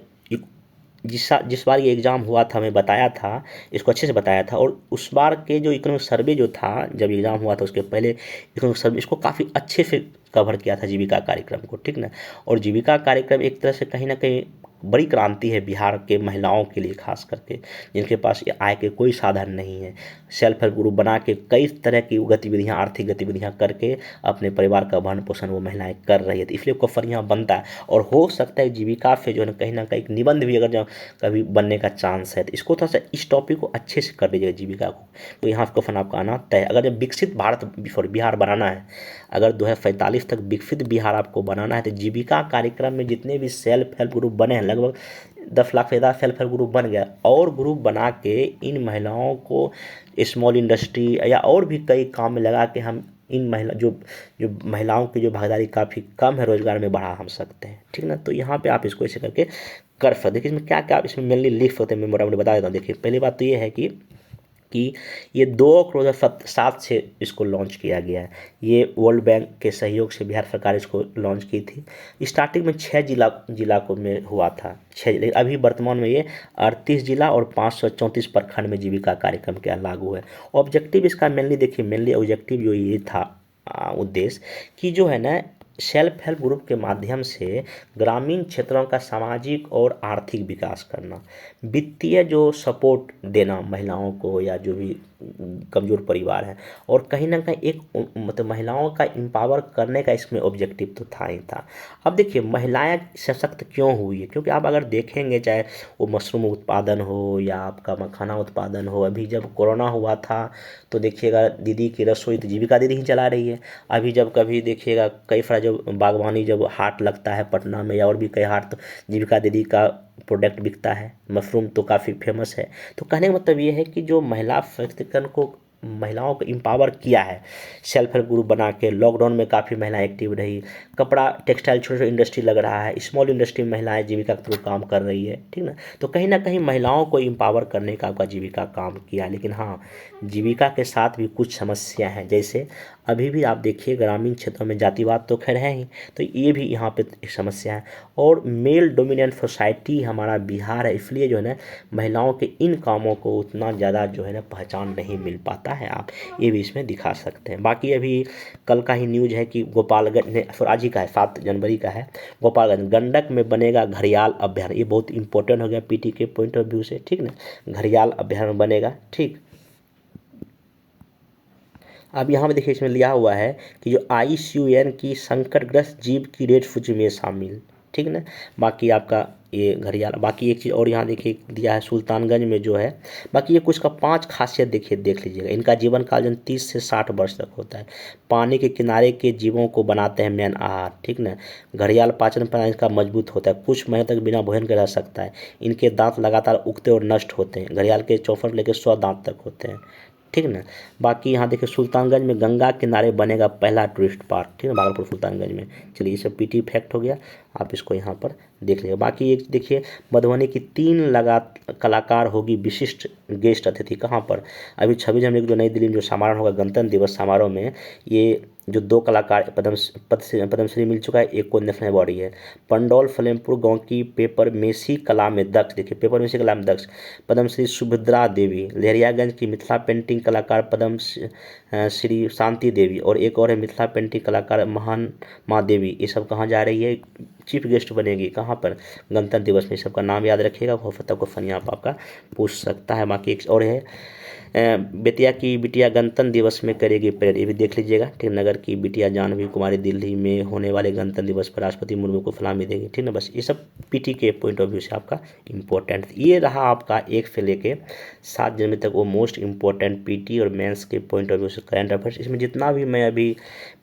जिस बार ये एग्ज़ाम हुआ था मैं बताया था, इसको अच्छे से बताया था, और उस बार के जो इकोनॉमिक सर्वे जो था, जब एग्ज़ाम हुआ था उसके पहले इकोनॉमिक सर्वे इसको काफ़ी अच्छे से कवर किया था जीविका कार्यक्रम को, ठीक ना। और जीविका कार्यक्रम एक तरह से कहीं ना कहीं बड़ी क्रांति है बिहार के महिलाओं के लिए, खास करके जिनके पास आय के कोई साधन नहीं है, सेल्फ हेल्प ग्रुप बना के कई तरह की गतिविधियां, आर्थिक गतिविधियां करके अपने परिवार का भरण पोषण वो महिलाएं कर रही है। तो इसलिए क्वेश्चन यहाँ बनता है, और हो सकता है जीविका से जो है कहीं ना कहीं निबंध भी अगर कभी बनने का चांस है, तो इसको थोड़ा सा इस टॉपिक को अच्छे से कर दीजिएगा जीविका को, तो यहाँ क्वेश्चन आपका आना तय। अगर जब विकसित भारत बिहार बनाना है, अगर 2045 तक विकसित बिहार आपको बनाना है, तो जीविका कार्यक्रम में जितने भी सेल्फ हेल्प ग्रुप बने हैं, लगभग 10 लाख से ज़्यादा सेल्फ हेल्प ग्रुप बन गया, और ग्रुप बना के इन महिलाओं को स्मॉल इंडस्ट्री या और भी कई काम में लगा के हम इन जो महिलाओं की जो भागीदारी काफ़ी कम है रोजगार में, बढ़ा हम सकते हैं, ठीक ना। तो यहाँ पे आप इसको ऐसे करके कर सकते। देखिए इसमें क्या क्या आप इसमें मेनली लिख सकते हैं, मैं मोटा मोटी बता देता हूँ। देखिए पहली बात तो ये है कि ये 2 अक्टूबर 2007 से इसको लॉन्च किया गया है। ये वर्ल्ड बैंक के सहयोग से बिहार सरकार इसको लॉन्च की थी। स्टार्टिंग में 6 जिला को में हुआ था, 6, लेकिन अभी वर्तमान में ये 38 जिला और 534 प्रखंड में जीविका कार्यक्रम क्या लागू है। ऑब्जेक्टिव इसका मेनली देखिए, मेनली ऑब्जेक्टिव जो ये था उद्देश्य कि जो है ना सेल्फ हेल्प ग्रुप के माध्यम से ग्रामीण क्षेत्रों का सामाजिक और आर्थिक विकास करना, वित्तीय जो सपोर्ट देना महिलाओं को या जो भी कमज़ोर परिवार है, और कहीं ना कहीं एक मतलब महिलाओं का एम्पावर करने का इसमें ऑब्जेक्टिव तो था ही था। अब देखिए महिलाएं सशक्त क्यों हुई है, क्योंकि आप अगर देखेंगे चाहे वो मशरूम उत्पादन हो या आपका मखाना उत्पादन हो, अभी जब कोरोना हुआ था तो देखिएगा दीदी की रसोई तो जीविका दीदी ही चला रही है। अभी जब कभी देखिएगा कई सारा जो बागवानी जब हाट लगता है पटना में या और भी कई हाट, तो जीविका दीदी का प्रोडक्ट बिकता है, मशरूम तो काफ़ी फेमस है। तो कहने का मतलब ये है कि जो महिला सशक्तिकरण को, महिलाओं को एम्पावर किया है सेल्फ हेल्प ग्रुप बना के, लॉकडाउन में काफ़ी महिलाएं एक्टिव रही, कपड़ा टेक्सटाइल छोटे छोटे इंडस्ट्री लग रहा है, स्मॉल इंडस्ट्री में महिलाएं जीविका के थ्रू काम कर रही है, ठीक ना। तो कहीं ना कहीं महिलाओं को एम्पावर करने का आपका जीविका काम किया। लेकिन हाँ, जीविका के साथ भी कुछ समस्या हैं, जैसे अभी भी आप देखिए ग्रामीण क्षेत्रों में जातिवाद तो खैर है ही, तो ये भी यहाँ पे एक समस्या है, और मेल डोमिनेंट सोसाइटी हमारा बिहार है, इसलिए जो है ना महिलाओं के इन कामों को उतना ज़्यादा जो है ना पहचान नहीं मिल पाता है। आप ये भी इसमें दिखा सकते हैं। बाकी अभी कल का ही न्यूज़ है कि गोपालगंज में, आज ही का है, 7 जनवरी का है, गोपालगंज गंडक में बनेगा घड़ियाल अभ्यारण्य। ये बहुत इंपॉर्टेंट हो गया पीटी के पॉइंट ऑफ व्यू से, ठीक ना, घड़ियाल अभ्यारण्य बनेगा, ठीक। अब यहाँ पे देखिए इसमें लिया हुआ है कि जो IUCN की संकटग्रस्त जीव की रेड सूची में शामिल, ठीक ना। बाकी आपका ये घड़ियाल, बाकी एक चीज़ और यहाँ देखिए दिया है सुल्तानगंज में जो है, बाकी ये कुछ का 5 खासियत देखिए, देख लीजिएगा। इनका जीवन काल जन 30 से 60 वर्ष तक होता है, पानी के किनारे के जीवों को बनाते हैं मेन आहार, ठीक ना। घड़ियाल पाचन प्रणाली इसका मजबूत होता है, कुछ महीने तक बिना भोजन के रह सकता है, इनके दांत लगातार उगते और नष्ट होते हैं, घड़ियाल के 64 लेकर 100 दांत तक होते हैं, ठीक ना। बाकी यहाँ देखिए सुल्तानगंज में गंगा किनारे बनेगा पहला टूरिस्ट पार्क, ठीक है, भागलपुर सुल्तानगंज में। चलिए ये सब पीटी फैक्ट हो गया। आप इसको यहाँ पर देख लीजिए। बाकी एक देखिए, मधुबनी की 3 कलाकार होगी विशिष्ट गेस्ट अतिथि। कहाँ पर? अभी 26 जनवरी को जो नई दिल्ली में जो समारोह होगा गणतंत्र दिवस समारोह में, ये जो 2 कलाकार पद्मश्री मिल चुका है, एक को नेशनल अवार्ड है। पंडौल फलेमपुर गांव की पेपर मेसी कला में दक्ष, देखिए पेपर मेसी कला में दक्ष पद्मश्री सुभद्रा देवी। लहरियागंज की मिथिला पेंटिंग कलाकार पद्म श्री शांति देवी, और एक और है मिथिला पेंटिंग कलाकार महान माँ देवी। ये सब कहाँ जा रही है? चीफ गेस्ट बनेगी। कहाँ पर? गणतंत्र दिवस में। सबका नाम याद रखिएगा, हो सकता है क्वेश्चन यहाँ पर आपका पूछ सकता है। बाकी एक और है, बेतिया की बिटिया गणतंत्र दिवस में करेगी परेड, ये भी देख लीजिएगा। ठीक, नगर की बिटिया जानवी कुमारी दिल्ली में होने वाले गणतंत्र दिवस पर राष्ट्रपति मुर्मू को सलामी देंगे। ठीक ना, बस ये सब पीटी के पॉइंट ऑफ व्यू से आपका इम्पोर्टेंट। ये रहा आपका 1 से लेके 7 जनवरी तक वो मोस्ट इम्पोर्टेंट पीटी और मेंस के पॉइंट ऑफ व्यू से करंट अफेयर्स। इसमें जितना भी मैं अभी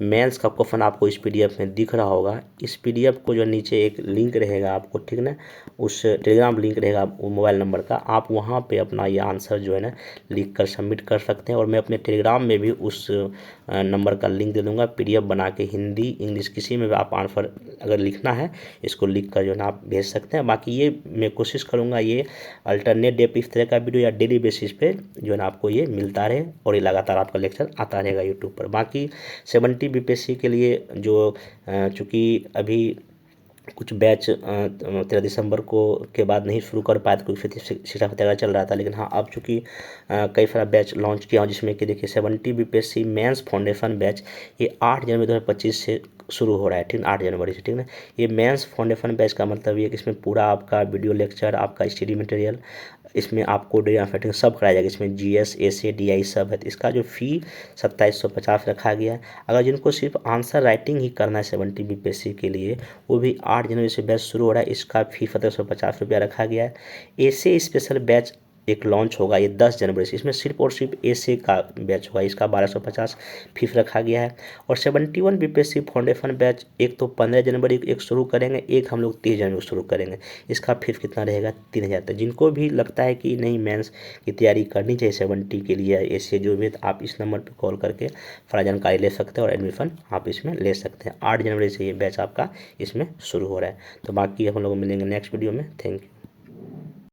मेंस का क्वेश्चन आपको इस पीडीएफ में दिख रहा होगा, इस पीडीएफ को जो नीचे एक लिंक रहेगा आपको, ठीक ना, उस टेलीग्राम लिंक रहेगा मोबाइल नंबर का, आप वहाँ पे अपना ये आंसर जो है ना लिख कर सबमिट कर सकते हैं। और मैं अपने टेलीग्राम में भी उस नंबर का लिंक दे दूंगा। पीडीएफ बना के हिंदी इंग्लिश किसी में भी आप आंसर अगर लिखना है, इसको लिख कर जो है ना आप भेज सकते हैं। बाकी ये मैं कोशिश करूँगा ये अल्टरनेट डे पे इस तरह का वीडियो या डेली बेसिस पे जो है ना आपको ये मिलता रहे, और ये लगातार आपका लेक्चर आता रहेगा यूट्यूब पर। बाकी 70 बीपीएससी के लिए जो चूँकि अभी कुछ बैच 13 दिसंबर को के बाद नहीं शुरू कर पाया था क्योंकि शिक्षा फतेहगढ़ चल रहा था, लेकिन हाँ अब चूँकि कई सारा बैच लॉन्च किया हूँ, जिसमें कि देखिए 70 बीपीएससी मेंस फाउंडेशन बैच ये 8 जनवरी 2025 से शुरू हो रहा है। ठीक, 8 जनवरी से। ठीक ना, ये मेंस फाउंडेशन बैच का मतलब ये कि इसमें पूरा आपका वीडियो लेक्चर, आपका स्टडी मटेरियल, इसमें आपको डेटा फिटिंग सब कराया जाएगा। इसमें जीएस एसए डीआई सब है। तो इसका जो फ़ी 2750 रखा गया है। अगर जिनको सिर्फ आंसर राइटिंग ही करना है 70 बीपीएससी के लिए, वो भी 8 जनवरी से बैच शुरू हो रहा है। इसका फ़ी 1750 रुपया रखा गया है। एसए स्पेशल बैच एक लॉन्च होगा ये 10 जनवरी से, इसमें सिर्फ और सिर्फ एसए का बैच होगा, इसका 1250 फीस रखा गया है। और 71 बीपीएससी फाउंडेशन बैच एक तो 15 जनवरी को एक शुरू करेंगे, एक हम लोग 30 जनवरी को शुरू करेंगे। इसका फीस कितना रहेगा? 3000 तक। जिनको भी लगता है कि नहीं मेंस की तैयारी करनी चाहिए 70 के लिए एसए जो भी, तो आप इस नंबर पर कॉल करके सारा जानकारी ले सकते हैं और एडमिशन आप इसमें ले सकते हैं। 8 जनवरी से ये बैच आपका इसमें शुरू हो रहा है। तो बाकी हम लोग मिलेंगे नेक्स्ट वीडियो में। Thank you.